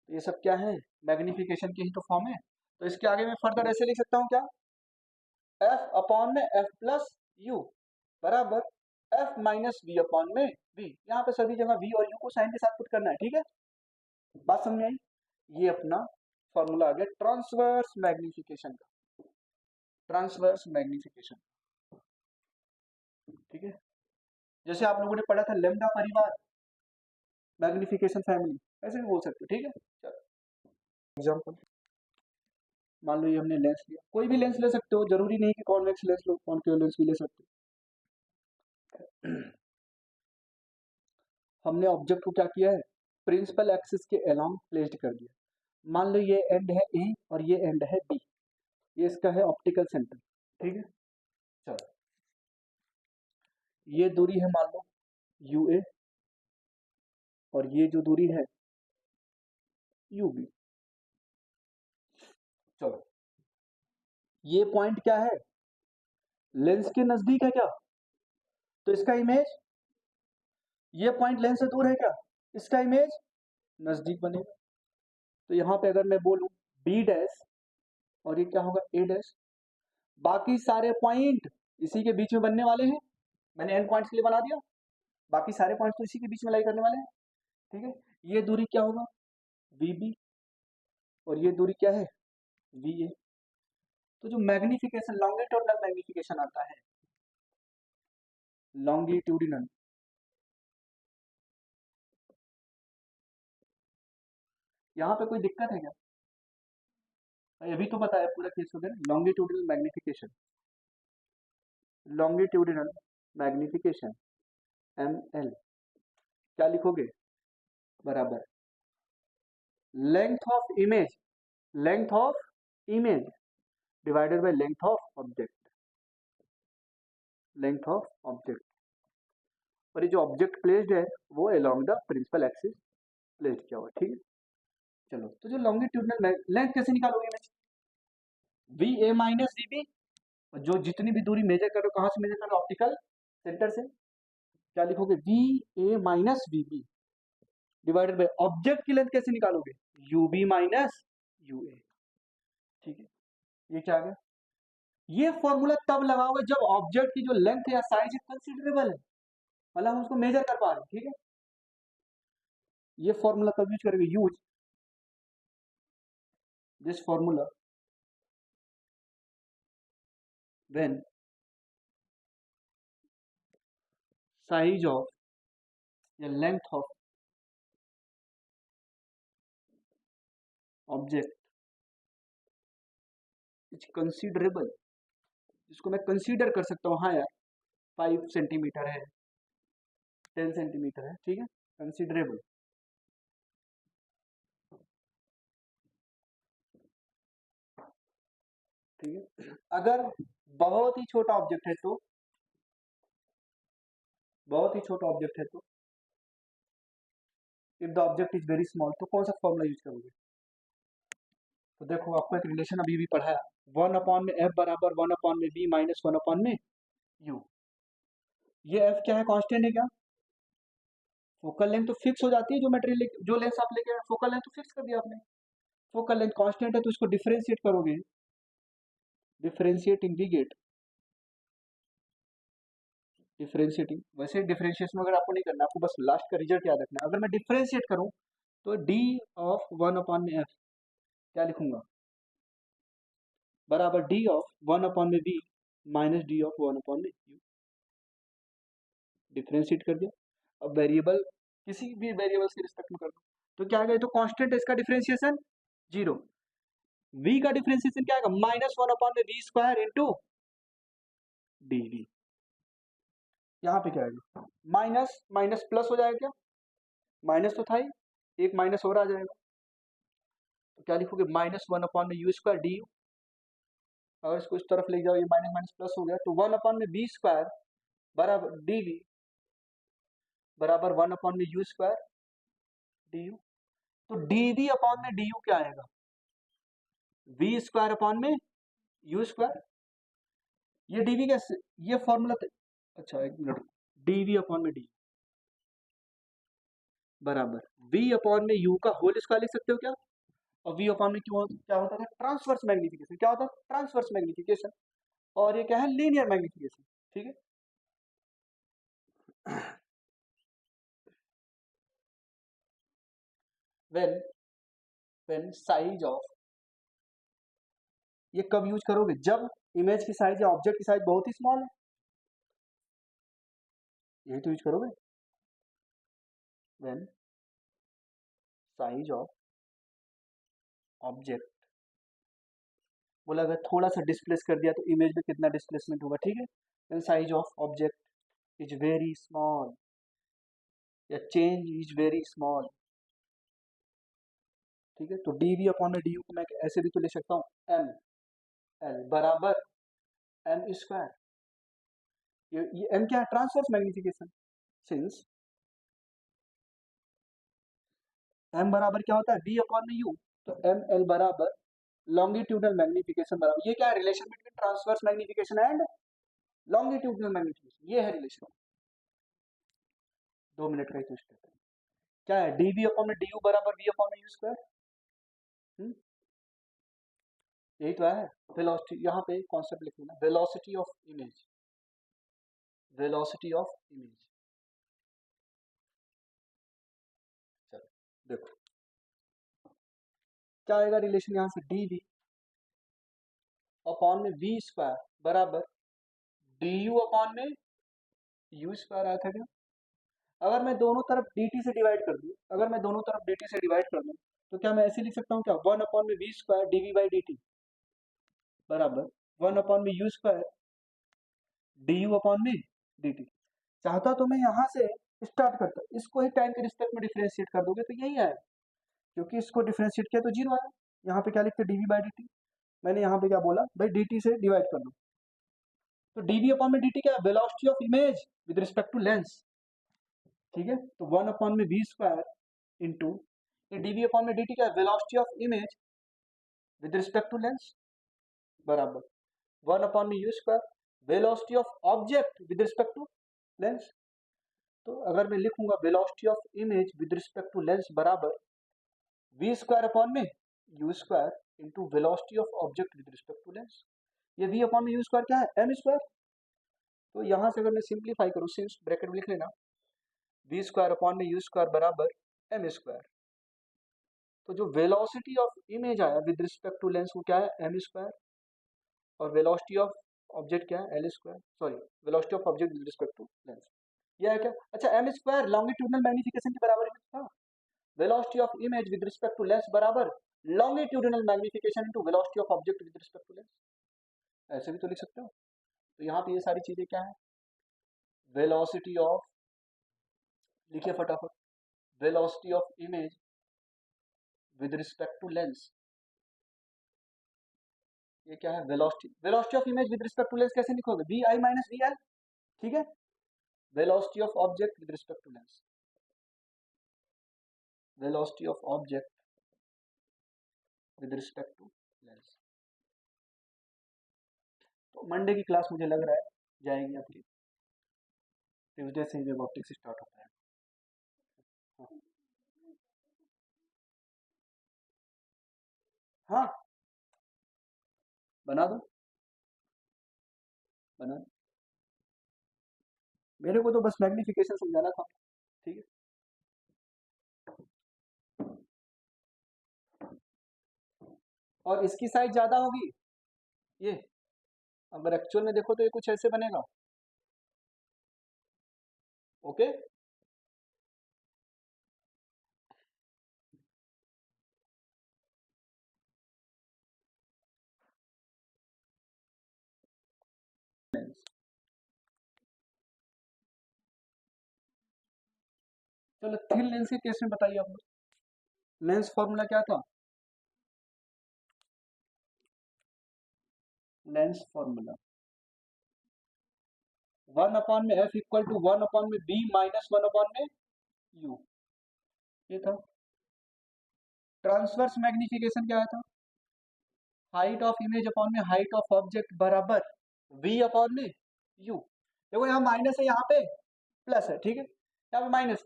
Speaker 1: ये सब क्या है? मैग्निफिकेशन की ही तो फॉर्म है। तो इसके आगे मैं फर्दर ऐसे लिख सकता हूँ क्या? f अपॉन में f प्लस u बराबर f माइनस v अपॉन में v, यहाँ पे सभी जगह v और u को साइन के साथ पुट करना है, ठीक है। बात समझ में आई? ये अपना फॉर्मूला आ गया ट्रांसवर्स मैग्निफिकेशन का, ट्रांसवर्स मैग्निफिकेशन, ठीक है। जैसे आप लोगों ने पढ़ा था लेम्डा परिवार, मैग्निफिकेशन फैमिली, ऐसे भी बोल सकते हो, ठीक है। चलो एग्जांपल, मान लो ये हमने लेंस लिया, कोई भी लेंस ले सकते हो, जरूरी नहीं कि कॉन्वेक्स लेंस लो, कॉनकेव लेंस भी ले सकते हो। हमने ऑब्जेक्ट को क्या किया है? प्रिंसिपल एक्सिस के अलोंग प्लेस्ड कर दिया। मान लो ये एंड है ए और ये एंड है बी, ये इसका है ऑप्टिकल सेंटर, ठीक है। चलो ये दूरी है मान लो यू ए, और ये जो दूरी है यू बी। चलो ये पॉइंट क्या है? लेंस के नजदीक है क्या? तो इसका इमेज, ये पॉइंट लेंस से दूर है क्या? इसका इमेज नजदीक बनेगा। तो यहाँ पे अगर मैं बोलूं बी डैश, और ये क्या होगा? ए डैश, बाकी सारे पॉइंट इसी के बीच में बनने वाले हैं, मैंने एंड पॉइंट्स के लिए बना दिया, बाकी सारे पॉइंट्स तो इसी के बीच में लाई करने वाले हैं, ठीक है। ये दूरी क्या होगा? वी बी, और ये दूरी क्या है? V A. तो जो मैग्निफिकेशन, लॉन्गिट्यूडिनल मैग्निफिकेशन आता है, लॉन्गिट्यूडिनल, यहाँ पे कोई दिक्कत है क्या? अभी तो बताया पूरा केस हो गया। Longitudinal magnification, longitudinal magnification m l, क्या लिखोगे? बराबर length of image, length of image divided by length of object, length of object, और ये जो ऑब्जेक्ट प्लेस्ड है वो along the principal axis placed किया हुआ, ठीक है। चलो तो जो लॉन्गिट्यूडिनल लेंथ कैसे निकालोगे? Image v a minus v b, जो जितनी भी दूरी मेजर कर रहे हो, कहाँ से मेजर कर रहे हो? ऑप्टिकल सेंटर से, क्या लिखोगे? V a minus v b divided by object की लेंथ कैसे निकालोगे? U b minus u a, ठीक है। ये क्या आ गया? ये फॉर्मूला तब लगाओगे जब ऑब्जेक्ट की जो लेंथ या साइज है कंसिडरेबल है, मतलब हम उसको मेजर कर पा रहे हैं, ठीक है। ये फॉर्मूला कब यूज करेंगे, use this formula when size of या length of object is considerable, जिसको मैं कंसीडर कर सकता हूँ, हाँ यार 5 सेंटीमीटर है, 10 सेंटीमीटर है, ठीक है, कंसिडरेबल। ठीक है, अगर बहुत ही छोटा ऑब्जेक्ट है तो, बहुत ही छोटा ऑब्जेक्ट है तो, if the object is very small, तो कौन सा फॉर्मूला यूज करोगे। तो देखो आपको एक रिलेशन अभी भी पढ़ाया, 1 में एफ बराबर 1 में बी माइनस 1 में यू। ये एफ क्या है, कांस्टेंट है क्या, फोकल लेंथ तो फिक्स हो जाती है, जो मटेरियल जो लेंस आप लेके फोकल लेंथ तो फिक्स कर दिया आपने, फोकल लेंथ कांस्टेंट है तो इसको डिफरेंशिएट करोगे, डिफरेंशिएटिंग वी गेट, डिफरेंशिएटिंग, वैसे डिफरेंशिएशन वगैरह आपको नहीं करना, आपको बस लास्ट का रिजल्ट याद रखना है। अगर मैं डिफरेंशिएट करूं तो डी ऑफ 1 में एफ क्या लिखूंगा, बराबर डी ऑफ 1 में बी माइनस डी ऑफ 1 में यू, डिफरेंशिएट कर दिया। अब वेरिएबल किसी भी वेरिएबल्स के रिस्पेक्ट में कर दो तो क्या आएगा, तो कांस्टेंट है, इसका डिफरेंशिएशन 0, v का डिफरेंशिएशन क्या आएगा, -1 में v square into d v, यहाँ पे क्या आएगा, माइनस माइनस प्लस हो जाएगा, क्या माइनस तो था ही, एक माइनस और आ जाएगा, तो क्या लिखोगे, -1 में यू स्क्वायर डी यू, अगर इसको इस तरफ ले जाओ ये माइनस माइनस प्लस हो गया, तो 1 में बी स्क्वायर बराबर डी वी बराबर 1 में यू स्क्वायर डी यू, तो डी वी अपॉन में डी यू क्या आएगा, वी स्क्वायर अपॉन में यू स्क्वायर, ये डी वी कैसे, ये फॉर्मूला, अच्छा एक मिनट, डी वी अपॉन में डी बराबर वी अपॉन में यू का होल स्क्वायर लिख सकते हो क्या, और वी अपॉन में क्यों क्या होता है, ट्रांसवर्स मैग्निफिकेशन, क्या होता है, ट्रांसवर्स मैग्निफिकेशन, और ये क्या है, लीनियर मैग्निफिकेशन, ठीक है। when when size of, ये कब यूज करोगे, जब इमेज की साइज या ऑब्जेक्ट की साइज बहुत ही स्मॉल है, यही तो यूज करोगे, when size of ऑब्जेक्ट, बोला अगर थोड़ा सा डिस्प्लेस कर दिया तो इमेज में कितना डिस्प्लेसमेंट होगा, ठीक है, when size of object is very small या चेंज इज वेरी स्मॉल, ठीक है, तो डी वी अपॉन में डी यू को मैं ऐसे भी तो ले सकता हूँ, एम एल बराबर एम स्क्वायर, ये एम क्या है, ट्रांसवर्स मैग्निफिकेशन, सिंस एम बराबर क्या होता है, बी अपॉन में यू, तो एम एल बराबर लॉन्गिट्यूडनल मैग्निफिकेशन बराबर, ये क्या है, relation between transverse magnification and longitudinal magnification, ये है रिलेशन, 2 मिनट का ही तो स्टेप है, क्या है, डी वी अपॉन में डी यू बराबर वी अपॉन में यू स्क्वायर, यही तो है, वेलोसिटी, यहाँ पे कॉन्सेप्ट लिख लेना, velocity of image, velocity of image, चलो देखो क्या आएगा रिलेशन, यहाँ से डी वी अपॉन में वी स्क्वायर बराबर डी यू अपॉन में यू स्क्वायर आया था क्या, अगर मैं दोनों तरफ dt से डिवाइड कर दूं, अगर मैं दोनों तरफ dt से डिवाइड कर दूं तो क्या मैं ऐसे लिख सकता हूँ क्या, 1 में v square d v by d t बराबर 1 में u square d u upon में डी टी, चाहता तो मैं यहाँ से स्टार्ट करता, इसको ही टाइम के रिस्पेक्ट में डिफरेंशिएट कर दोगे तो यही आएगा, क्योंकि इसको डिफरेंशिएट किया तो 0 आया, यहाँ पे क्या लिखते d v by d t, मैंने यहाँ पे क्या बोला भाई dt से डिवाइड कर दो, तो डी वी अपॉन में dt क्या है, velocity of image with respect to lens, ठीक है, तो 1 में वी स्क्वायर इंटू ये डी वी अपॉन में डी टी क्या है, velocity of image with respect to lens बराबर 1 में u square velocity of object with respect to lens, तो अगर मैं लिखूंगा velocity of image with respect to lens बराबर वी स्क्वायर अपॉन में u square into velocity of object with respect to lens, ये v अपॉन में u स्क्वायर क्या है m स्क्वायर। तो यहाँ से अगर मैं सिंप्लीफाई करूँ, सिंस ब्रैकेट में लिख लेना v स्क्वायर अपॉन में u स्क्वायर बराबर m स्क्वायर। तो जो वेलोसिटी ऑफ इमेज आया विद रिस्पेक्ट टू लेंस वो क्या है m स्क्वायर, और वेलोसिटी ऑफ ऑब्जेक्ट क्या है l square, sorry velocity of object with respect to lens ये है क्या। अच्छा m स्क्वायर लॉन्गिट्यूडनल मैग्निफिकेशन के बराबर है। Velocity of image with respect to lens बराबर longitudinal magnification into velocity of object with respect to lens, ऐसे भी तो लिख सकते हो। तो यहाँ पे ये सारी चीजें क्या है, वेलोसिटी ऑफ, लिखिए फटाफट, velocity of image with respect to lens, ये क्या है velocity, velocity of image with respect to lens कैसे लिखोगे v i minus v l, ठीक है। Velocity of object with respect to lens, velocity of object with respect to lens. तो मंडे की क्लास मुझे लग रहा है जाएगी आपकी, ट्यूसडे से ही रोबोटिक्स स्टार्ट होता है। हाँ बना दो, बना, मेरे को तो बस मैग्निफिकेशन समझाना था, ठीक है। और इसकी साइज ज्यादा होगी ये, अगर एक्चुअल में देखो तो ये कुछ ऐसे बनेगा, ओके। चलो थिन लेंस के केस में बताइए आप लोग, लेंस फॉर्मूला क्या था, लेंस फॉर्मूला 1 अपॉन में f इक्वल टू 1 अपॉन में b माइनस 1 अपॉन में u, ये था। ट्रांसवर्स मैग्निफिकेशन क्या था, हाइट ऑफ इमेज अपॉन में हाइट ऑफ ऑब्जेक्ट बराबर v अपॉन में u। देखो यहाँ माइनस है, यहाँ पे प्लस है, ठीक है, यहाँ पे माइनस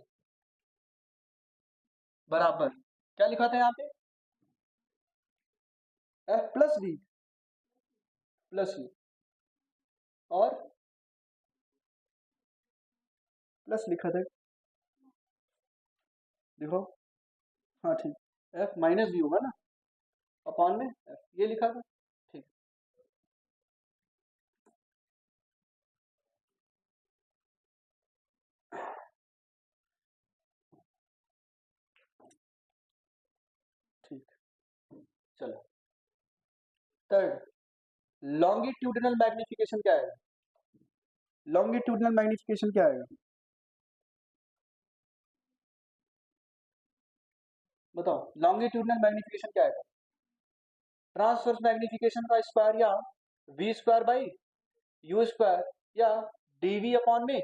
Speaker 1: बराबर क्या लिखा था यहाँ पे f plus v plus u, और प्लस लिखा था, देखो हाँ ठीक, f माइनस v होगा ना अपॉन में f, ये लिखा था, ठीक। ठीक, चलो थर्ड लॉन्गिट्यूडिनल मैग्निफिकेशन क्या है, लॉन्गिट्यूडिनल मैग्निफिकेशन क्या आएगा बताओ, लॉन्गिट्यूडिनल मैग्निफिकेशन क्या आएगा, ट्रांसवर्स मैग्निफिकेशन का स्क्वायर या v square by u square या dv अपॉन में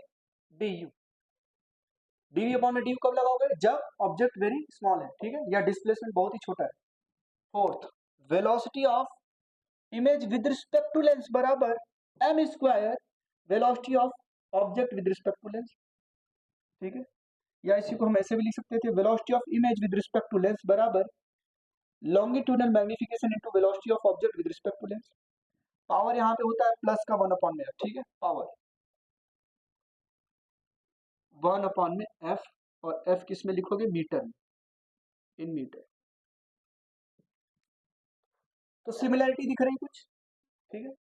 Speaker 1: du, dv अपॉन में du कब लगाओगे जब ऑब्जेक्ट वेरी स्मॉल है, ठीक है, या डिस्प्लेसमेंट बहुत ही छोटा है। Fourth velocity of image with respect to lens बराबर m square velocity of object with respect to lens, ठीक है। या इसी को हम ऐसे भी लिख सकते थे, velocity of image with respect to lens बराबर longitudinal magnification into velocity of object with respect to lens. Power यहाँ पे होता है प्लस का 1 अपॉन में f, ठीक है, पावर 1 अपॉन में f, और f किस में लिखोगे मीटर में, इन मीटर। तो सिमिलरिटी दिख रही कुछ, ठीक है।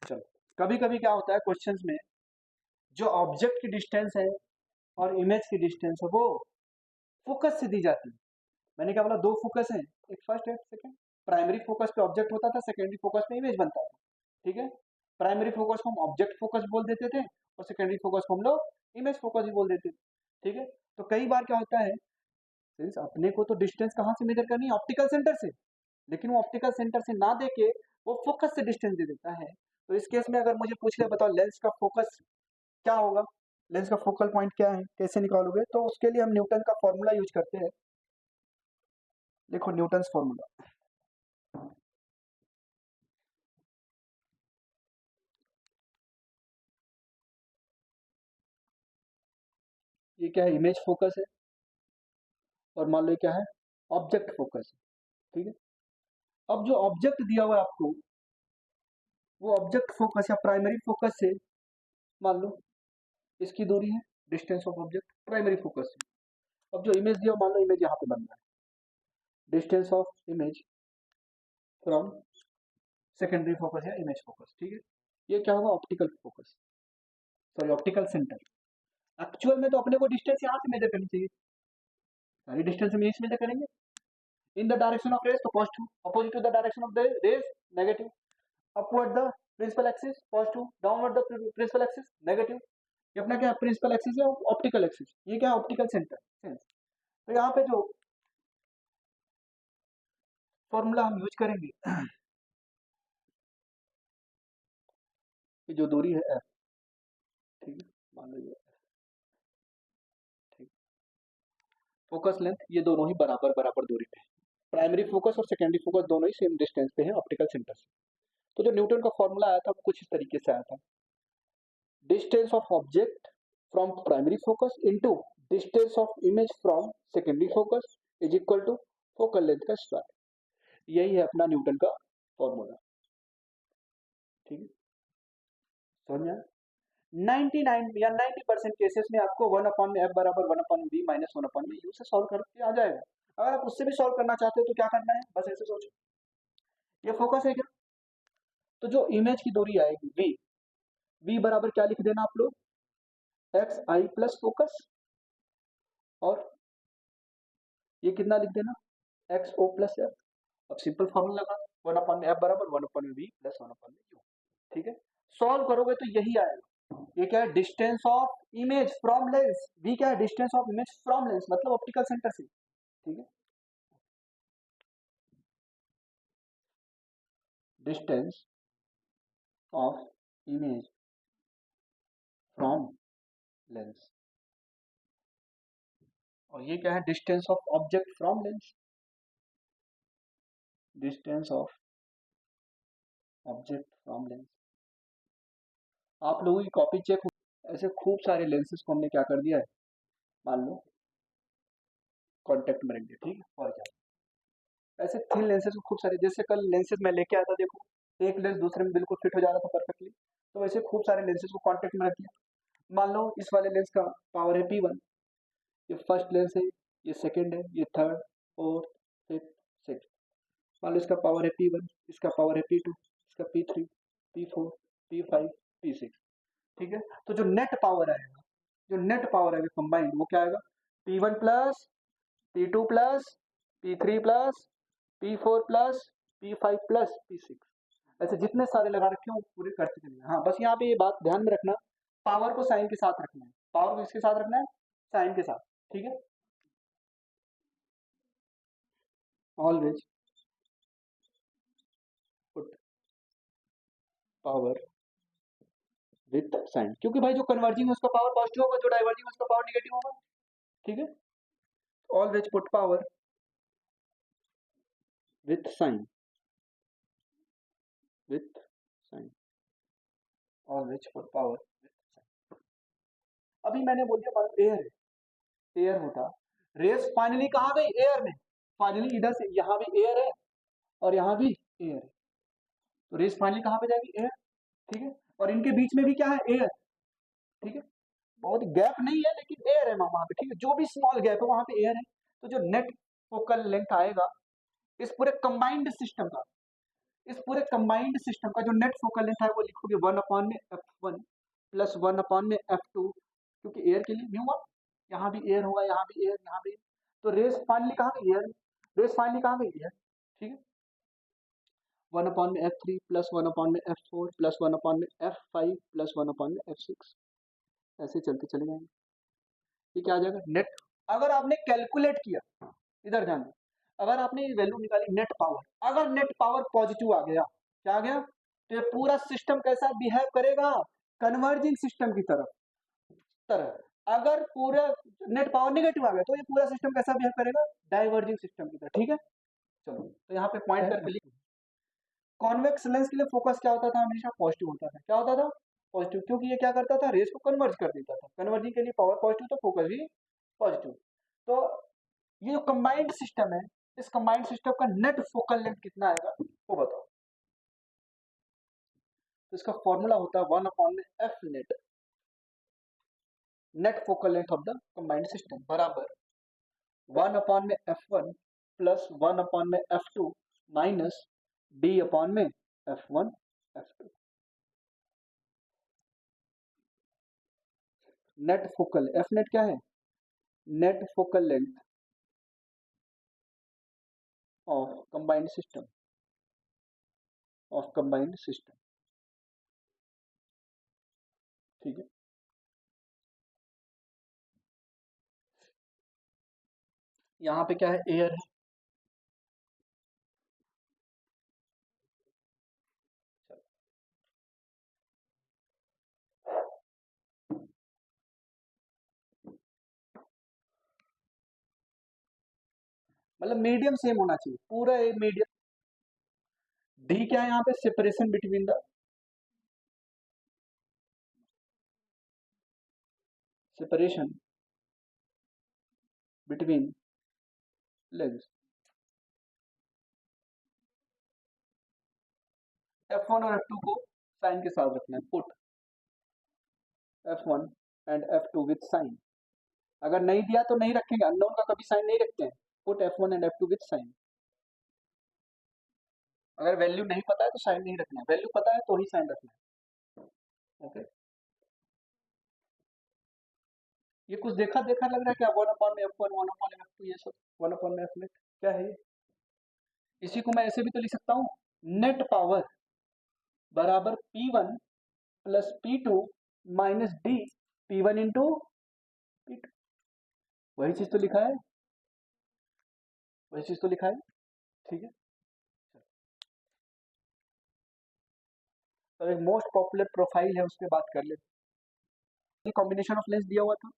Speaker 1: चलो कभी कभी क्या होता है क्वेश्चंस में, जो ऑब्जेक्ट की डिस्टेंस है और इमेज की डिस्टेंस है वो फोकस से दी जाती है। मैंने क्या बोला, दो फोकस है, एक फर्स्ट है सेकंड। प्राइमरी फोकस पे ऑब्जेक्ट होता था, सेकेंडरी फोकस पे इमेज बनता था, ठीक है। प्राइमरी फोकस को हम ऑब्जेक्ट फोकस बोल देते थे और सेकेंडरी फोकस को हम लोग इमेज फोकस भी बोल देते थे, ठीक है। तो कई बार क्या होता है, सिंस अपने को तो डिस्टेंस कहाँ से मेजर करनी है ऑप्टिकल सेंटर से, लेकिन वो ऑप्टिकल सेंटर से ना देके वो फोकस से डिस्टेंस दे देता है। तो इस केस में अगर मुझे पूछ ले बताओ लेंस का फोकस क्या होगा, लेंस का फोकल पॉइंट क्या है, कैसे निकालोगे, तो उसके लिए हम न्यूटन का फॉर्मूला यूज करते हैं। देखो न्यूटन फॉर्मूला,
Speaker 2: ये क्या है, इमेज फोकस है, और मान लो ये क्या है, ऑब्जेक्ट फोकस है। ठीक है, अब जो ऑब्जेक्ट दिया हुआ है आपको, वो ऑब्जेक्ट फोकस या प्राइमरी फोकस से, मान लो इसकी दूरी है, distance of object primary focus से। अब जो इमेज दिया, मान लो इमेज यहाँ पे बन रहा है, distance of image from secondary focus या इमेज फोकस। ठीक है, ये क्या होगा, optical focus, sorry optical centre. Actual में तो अपने को डिस्टेंस यहाँ से मेजर करनी चाहिए, सारी डिस्टेंस हम यहीं से मेजर करेंगे। In the direction of rays तो positive, opposite to the direction of the rays negative, upward the principal axis positive, downward the principal axis negative. ये अपना क्या प्रिंसिपल एक्सिस है, ऑप्टिकल एक्सिस, ये क्या है ऑप्टिकल सेंटर सेंस। तो यहाँ पे जो फॉर्मूला हम यूज करेंगे, ये जो दूरी है एफ, ठीक है, मान लो ये ठीक, फोकस लेंथ, ये दोनों ही बराबर बराबर दूरी पे है, प्राइमरी फोकस और सेकेंडरी फोकस दोनों ही सेम डिस्टेंस पे है ऑप्टिकल सेंटर से। तो जो न्यूटन का फॉर्मूला आया था वो कुछ इस तरीके से आया था, distance of object from primary focus into distance of image from secondary focus is equal to focal length का स्क्वायर। यही है अपना न्यूटन का फॉर्मूला। ठीक है, समझ में आया? 99 या 90% केसेस में आपको 1 अपॉन एफ बराबर 1 upon v minus 1 upon u से सॉल्व करके आ जाएगा। अगर आप उससे भी सॉल्व करना चाहते हो तो क्या करना है, बस ऐसे सोचो, ये फोकस है क्या, तो जो इमेज की दूरी आएगी वी, वी बराबर क्या लिख देना आप लोग, एक्स आई प्लस फोकस, और ये कितना लिख देना, एक्स ओ प्लस एफ। अब सिंपल फॉर्मूला लगा, 1 अपॉन एफ बराबर 1 upon v plus 1 upon u. ठीक है, सॉल्व करोगे तो यही आएगा। ये क्या है, distance of image from lens, v क्या है, distance of image from lens मतलब ऑप्टिकल सेंटर से। ठीक है, distance of image from lens, और ये क्या है, distance of object from lens, distance of object from lens. आप लोगों की कॉपी चेक हो, ऐसे खूब सारे लेंसेज को हमने क्या कर दिया है, मान लो कॉन्टेक्ट में रख दिया। ठीक है, फॉर एग्जाम्पल ऐसे थिन लेंसेज को खूब सारे, जैसे कल लेंसेज मैं लेके आया था, देखो एक लेंस दूसरे में बिल्कुल फिट हो जा रहा था परफेक्टली, तो वैसे खूब सारे लेंसेज को कॉन्टेक्ट में रख दिया। मान लो इस वाले लेंस का पावर है P1, ये फर्स्ट लेंस है, ये सेकंड है, ये थर्ड, फोर्थ, फिफ्थ, सिक्स। मान लो इसका पावर है P1, इसका पावर है P2, इसका P3, P4, P5, P6। ठीक है, तो जो नेट पावर आएगा, जो नेट पावर आएगा कंबाइंड, वो क्या आएगा, P1 plus P2 plus P3 plus P4 plus P5 plus P6। ऐसे जितने सारे लगा रखे हो पूरे करते चलिए। हाँ बस यहाँ पे ये बात ध्यान में रखना, पावर को साइन के साथ रखना है, पावर को इसके साथ रखना है, साइन के साथ। ठीक है, always put power with sign, क्योंकि भाई जो कन्वर्जिंग है उसका पावर पॉजिटिव होगा, जो डाइवर्जिंग है उसका पावर निगेटिव होगा। ठीक है, always put power with sign, with sign, always put power with sign. अभी मैंने बोल दिया मान लो एयर है, एयर होता, रेस फाइनली कहाँ गई, एयर में, फाइनली इधर से यहाँ भी एयर है और यहाँ भी एयर है, तो रेस फाइनली कहाँ पे जाएगी, एयर। ठीक है, और इनके बीच में भी क्या है, एयर। ठीक है, बहुत गैप नहीं है लेकिन एयर है वहां पे। ठीक है, जो भी स्मॉल गैप है वहां पे एयर है। तो जो नेट फोकल लेंथ आएगा इस पूरे कंबाइंड सिस्टम का, इस पूरे कंबाइंड सिस्टम का जो नेट फोकल लेंथ है वो लिखोगे 1/f1 प्लस 1/f2, क्योंकि एयर के लिए न्यू 1, यहाँ भी एयर होगा, यहाँ भी एयर, यहाँ भी, तो रेस फाइनली कहाँ गई, एयर, रेस फाइनली कहाँ गई, एयर। ठीक है, 1/f3 plus 1/f4 plus 1/f5 plus 1/f6, ऐसे चलते चले जाएंगे। ये क्या आ जाएगा, नेट। अगर आपने कैलकुलेट किया, इधर ध्यान दो, अगर आपने ये वैल्यू निकाली नेट पावर, अगर नेट पावर पॉजिटिव आ गया, क्या आ गया, तो ये पूरा सिस्टम कैसा बिहेव करेगा, कन्वर्जिंग सिस्टम की तरह। अगर पूरा नेट पावर नेगेटिव आ गया तो ये पूरा सिस्टम कैसा बिहेव करेगा, डाइवर्जिंग सिस्टम की तरह। ठीक है, चलो तो यहाँ पे पॉइंट करके लिख, कॉन्वेक्स लेंस के लिए फोकस क्या होता था, हमेशा पॉजिटिव होता था। क्या होता था? पॉजिटिव, क्योंकि ये क्या करता था, रेस को कन्वर्ज कर देता था। कन्वर्जिंग के लिए पावर पॉजिटिव, तो फोकस भी पॉजिटिव। तो ये जो कंबाइंड सिस्टम है, इस कंबाइंड सिस्टम का नेट फोकल लेंथ कितना आएगा वो बताओ। तो इसका फॉर्मूला होता है 1/f net, net focal length of the combined system बराबर 1/f1 plus 1/f2 minus d/f1 f2। Net focal F net क्या है? Net focal length of combined system, of combined system. ठीक है, यहाँ पे क्या है, एयर है। मतलब मीडियम सेम होना चाहिए, पूरा एक मीडियम। डी क्या है यहाँ पे? Separation between the, separation between legs. F1 और F2 को साइन के साथ रखना है, put F1 and F2 with sign. अगर नहीं दिया तो नहीं रखेंगे, अननोन का कभी साइन नहीं रखते हैं। Put F1 and F2 with sign. अगर वैल्यू नहीं पता है तो साइन नहीं रखना है, वैल्यू पता है तो ही साइन रखना है। ओके, ये कुछ देखा देखा लग रहा है क्या? 1/f1 1/f2 ये सब 1/f नेट क्या है ये? इसी को मैं ऐसे भी तो लिख सकता हूँ, नेट पावर बराबर P1 plus P2 minus D P1 into P2। वही चीज तो लिखा है, वही चीज तो लिखा है। ठीक है, तो एक मोस्ट पॉपुलर प्रोफाइल है, उस पर बात कर लेते। कॉम्बिनेशन ऑफ लेंस दिया हुआ था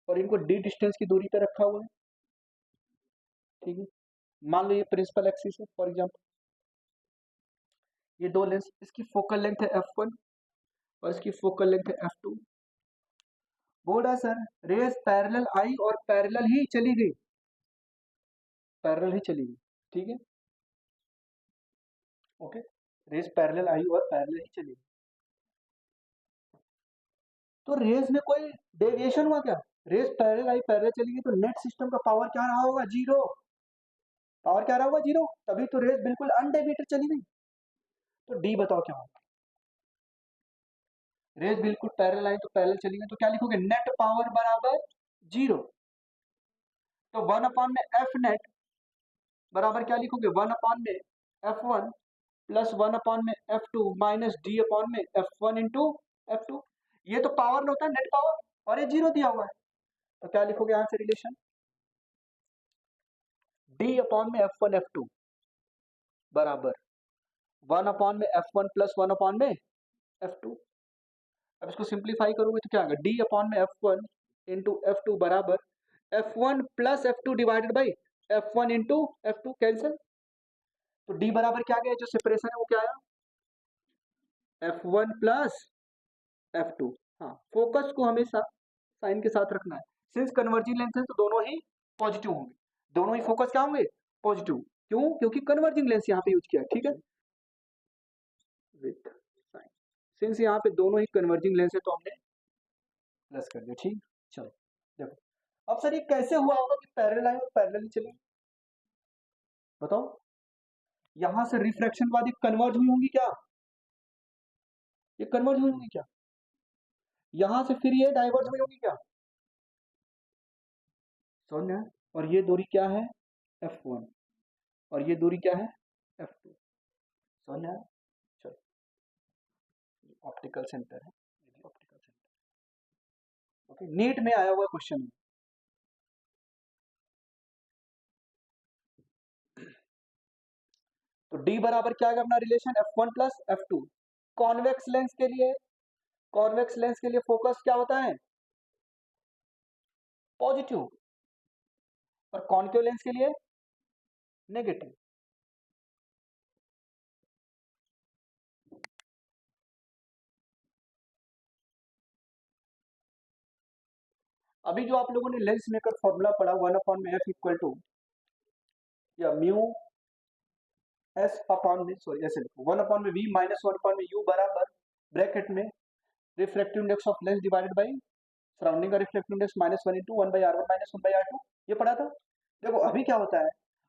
Speaker 2: और इनको डी डिस्टेंस की दूरी पे रखा हुआ है। ठीक है, मान लो ये प्रिंसिपल एक्सिस है फॉर एग्जांपल, ये दो लेंस, इसकी फोकल लेंथ है f1 और इसकी फोकल लेंथ है f2। बोला सर रेस पैरेलल आई और पैरेलल ही चली गई, पैरेलल ही चली गई। ठीक है, ओके, रेस पैरेलल आई और पैरेलल ही चली गई। तो रेस में कोई डेविएशन हुआ क्या? रेस पैरेलल आई पैरेलल चली गई तो नेट सिस्टम का पावर क्या रहा होगा? जीरो। पावर क्या रहा होगा? जीरो। तभी तो रेस बिल्कुल अनडेविएटेड चली गई। तो डी बताओ क्या होगा? रेस बिल्कुल पैरेलल आई तो पैरेलल चली गई, तो क्या लिखोगे? नेट पावर बराबर जीरो। तो 1/में एफ नेट बराबर क्या लिखोगे? 1/में f1 प्लस 1/में f2 माइनस d/में f1 इंटू f2। ये तो पावर होता है, नेट पावर, और ये जीरो दिया हुआ है, तो क्या लिखोगे यहां से रिलेशन? d/में f1 f2 बराबर 1/में f1 प्लस 1/में f2। अब इसको सिंप्लीफाई करोगे तो क्या आएगा? d/में f1 इंटू f2 बराबर f1 plus f2 divided by f1 into f2, cancel. तो d बराबर क्या गया, जो सेपरेशन है वो क्या आया? f1 plus f2। हाँ, फोकस को हमेशा साइन के साथ रखना है। सिंस कन्वर्जिंग लेंस है तो दोनों ही पॉजिटिव होंगे, दोनों ही फोकस क्या होंगे? पॉजिटिव। क्यों? क्योंकि कन्वर्जिंग लेंस यहाँ पे यूज किया है। ठीक है, विथ साइन, सिंस यहाँ पे दोनों ही कन्वर्जिंग लेंस है तो हमने प्लस कर दिया। ठीक, चलो देखो अब सर ये कैसे हुआ होगा कि पैरेलल आए और पैरेलल ही चले? बताओ, यहां से रिफ्रैक्शन बाद ये कन्वर्ज हुई होंगी क्या? ये कन्वर्ज हुई होंगी क्या? यहां से फिर ये डाइवर्ज हुई होंगी क्या? समझ में? और ये दूरी क्या है? f1, और ये दूरी क्या है? f2। समझ में? चलो, ऑप्टिकल सेंटर है, ऑप्टिकल सेंटर। ओके, नीट में आया हुआ क्वेश्चन है। तो d बराबर क्या है अपना relation? f1 plus f2। Convex lens के लिए, कॉन्वेक्स लेंस के लिए फोकस क्या होता है? पॉजिटिव, और कॉन्केव लेंस के लिए नेगेटिव। अभी जो आप लोगों ने लेंस मेकर फॉर्मूला पढ़ा 1/f इक्वल टू या म्यू एस अपॉन में, सॉरी ऐसे लिखो 1/v माइनस 1/u बराबर ब्रैकेट में refractive index of lens divided by surrounding का रिफ्रैक्टिव इंडेक्स -1 × 1/r1 - 1/r2, ये पढ़ा था। देखो अभी क्या होता है,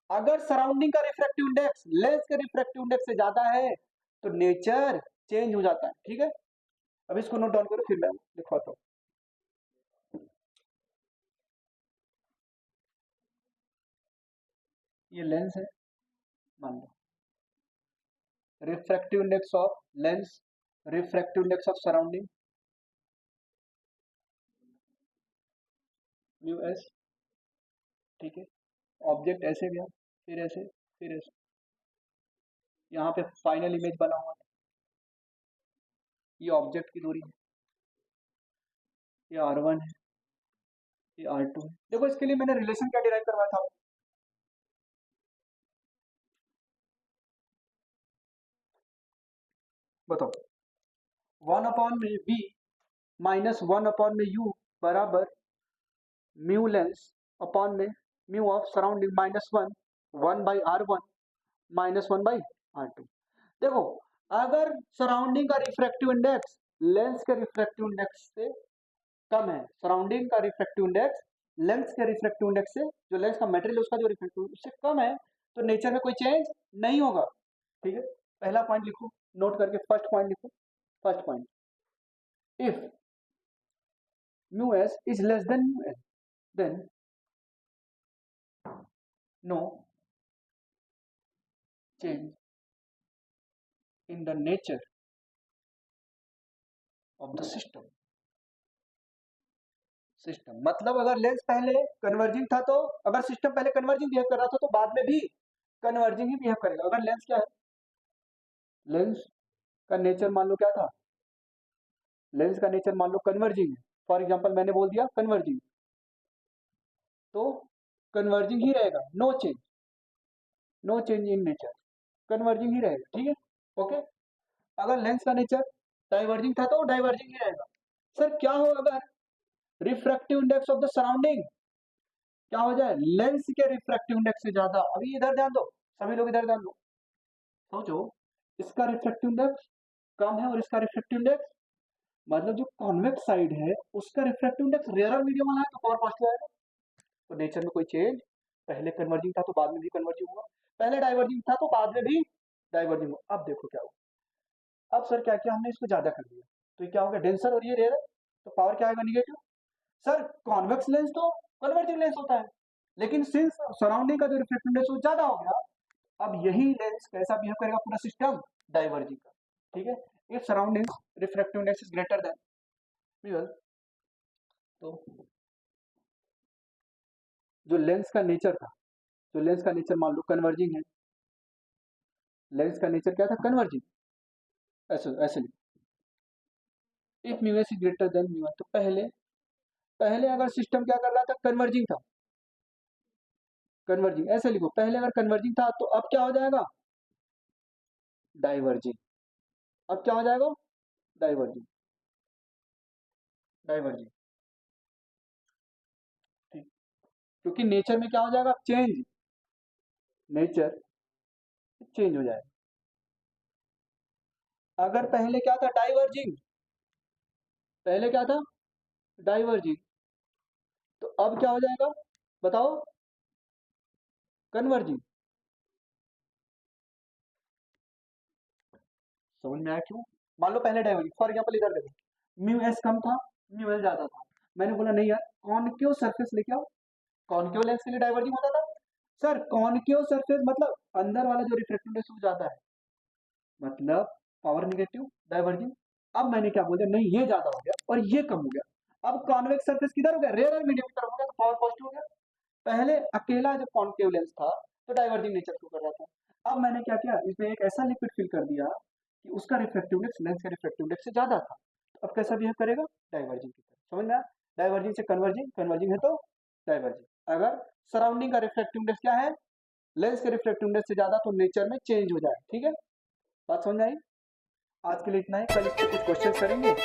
Speaker 2: अगर सराउंडिंग का रिफ्रैक्टिव इंडेक्स लेंस के रिफ्रैक्टिव इंडेक्स से ज्यादा है तो नेचर चेंज हो जाता है, ठीक है। अब इसको नोट डाउन करो, फिर मैं लिखवाता हूँ। ये लेंस है, मान लो refractive index of lens, refractive index of surrounding mu S, ठीक है। ऑब्जेक्ट ऐसे गया, फिर ऐसे, फिर ऐसे, यहाँ पे फाइनल इमेज बना हुआ है, ये ऑब्जेक्ट की दूरी है, ये r1 है, ये r2 है। देखो इसके लिए मैंने रिलेशन क्या डिराइव करवाया था, बताओ। 1/v माइनस 1/u बराबर म्यू लेंस अपॉन में mu of surrounding -1 1/r1 - 1/r2। देखो अगर सराउंडिंग का रिफ्रैक्टिव इंडेक्स लेंस के रिफ्रैक्टिव इंडेक्स से कम है, सराउंडिंग का रिफ्रैक्टिव इंडेक्स लेंस के रिफ्रैक्टिव इंडेक्स से, जो लेंस का मटेरियल उसका जो रिफ्रैक्टिव उससे कम है, तो नेचर में कोई चेंज नहीं होगा, ठीक है। पहला पॉइंट लिखो, नोट करके फर्स्ट पॉइंट लिखो। First point, if mu s is less than mu n, then no change in the nature of the system। System मतलब अगर लेंस पहले कन्वर्जिंग था, तो अगर सिस्टम पहले कन्वर्जिंग बिहेव कर रहा था तो बाद में भी कन्वर्जिंग ही बिहेव करेगा। अगर लेंस क्या है, लेंस का नेचर मान लो क्या था, लेंस का नेचर मान लो कन्वर्जिंग है, फॉर एग्जांपल मैंने बोल दिया कन्वर्जिंग, तो कन्वर्जिंग ही रहेगा, no change, no change in nature, converging ही रहेगा, ठीक है, ओके। अगर लेंस का नेचर डाइवर्जिंग था तो डाइवर्जिंग ही रहेगा। सर क्या हो अगर refractive index of the surrounding क्या हो जाए, लेंस के रिफ्रैक्टिव इंडेक्स से ज्यादा। अभी इधर ध्यान दो, सभी लोग इधर ध्यान दो, सोचो इसका रिफ्रैक्टिव इंडेक्स कम है और इसका रिफ्रैक्टिव इंडेक्स, मतलब जो कॉन्वेक्स साइड है उसका रिफ्रैक्टिव इंडेक्स रेयर मीडियम वाला है तो पावर पॉजिटिव आएगा। तो नेचर में कोई चेंज, पहले कन्वर्जिंग था तो बाद में भी कन्वर्जिंग हुआ, पहले डाइवर्जिंग था तो बाद में भी डाइवर्जिंग हुआ। अब देखो क्या हुआ, अब सर क्या किया हमने, इसको ज्यादा कर दिया, तो ये क्या होगा, डेंसर और ये रेयर है, तो पावर क्या आएगा, निगेटिव। सर कॉन्वेक्स लेंस तो कन्वर्जिंग लेंस होता है, लेकिन सिंस सराउंडिंग का जो रिफ्रैक्टिव इंडेक्स वो ज्यादा हो गया, अब यही लेंस कैसा बिहेव करेगा, पूरा सिस्टम डाइवर्जिंग का, ठीक है। If surrounding refractive index is greater than real, तो जो लेंस का नेचर था, जो लेंस का नेचर मान लो कन्वर्जिंग है, लेंस का नेचर क्या था, कन्वर्जिंग, ऐसे ऐसे if mu S is greater than mu, तो पहले पहले अगर सिस्टम क्या कर रहा था, कन्वर्जिंग था, कन्वर्जिंग ऐसे लिखो, पहले अगर कन्वर्जिंग था तो अब क्या हो जाएगा, डाइवर्जिंग। अब क्या हो जाएगा, डाइवर्जिंग, डाइवर्जिंग, ठीक, क्योंकि नेचर में क्या हो जाएगा, चेंज, नेचर चेंज हो जाएगा। अगर पहले क्या था, डाइवर्जिंग, पहले क्या था, डाइवर्जिंग, तो अब क्या हो जाएगा, बताओ, कन्वर्जिंग। समझ में आया क्यों, मान लो पहले डाइवर्जिंग, फॉर एग्जांपल इधर देखो, म्यू एस कम था, म्यू एल ज्यादा था, मैंने बोला नहीं यार कॉनकेव सरफेस लेके आओ, कॉनकेव लेंस के लिए डाइवर्जिंग होता था। सर कॉनकेव सरफेस मतलब अंदर वाला जो रिफ्रैक्टिव इंडेक्स वो ज्यादा है, मतलब पावर निगेटिव, डाइवर्जिंग। अब मैंने क्या बोल दिया, नहीं ये ज्यादा हो गया और ये कम हो गया, अब कॉन्वेक्स सरफेस किधर हो गया, रेयर और मीडियम की तरफ हो गया, तो पावर पॉजिटिव हो गया। पहले अकेला जो कॉनकेव लेंस था तो डाइवर्जिंग नेचर को कर रहा था, अब मैंने क्या किया, इसमें एक ऐसा लिक्विड फिल कर दिया कि उसका रिफ्रैक्टिव इंडेक्स लेंस के रिफ्रैक्टिव इंडेक्स से ज्यादा था, तो अब कैसा बिहेव करेगा, डाइवर्जिंग की तरह। समझ में आया, डाइवर्जिंग से कन्वर्जिंग, कन्वर्जिंग है तो डाइवर्जिंग। अगर सराउंडिंग का रिफ्रैक्टिव इंडेक्स क्या है, लेंस के रिफ्रैक्टिव इंडेक्स से ज्यादा, तो नेचर में चेंज हो जाए, ठीक है। बात समझ में आई, आज के लिए इतना ही, कल इस पे कुछ क्वेश्चन करेंगे।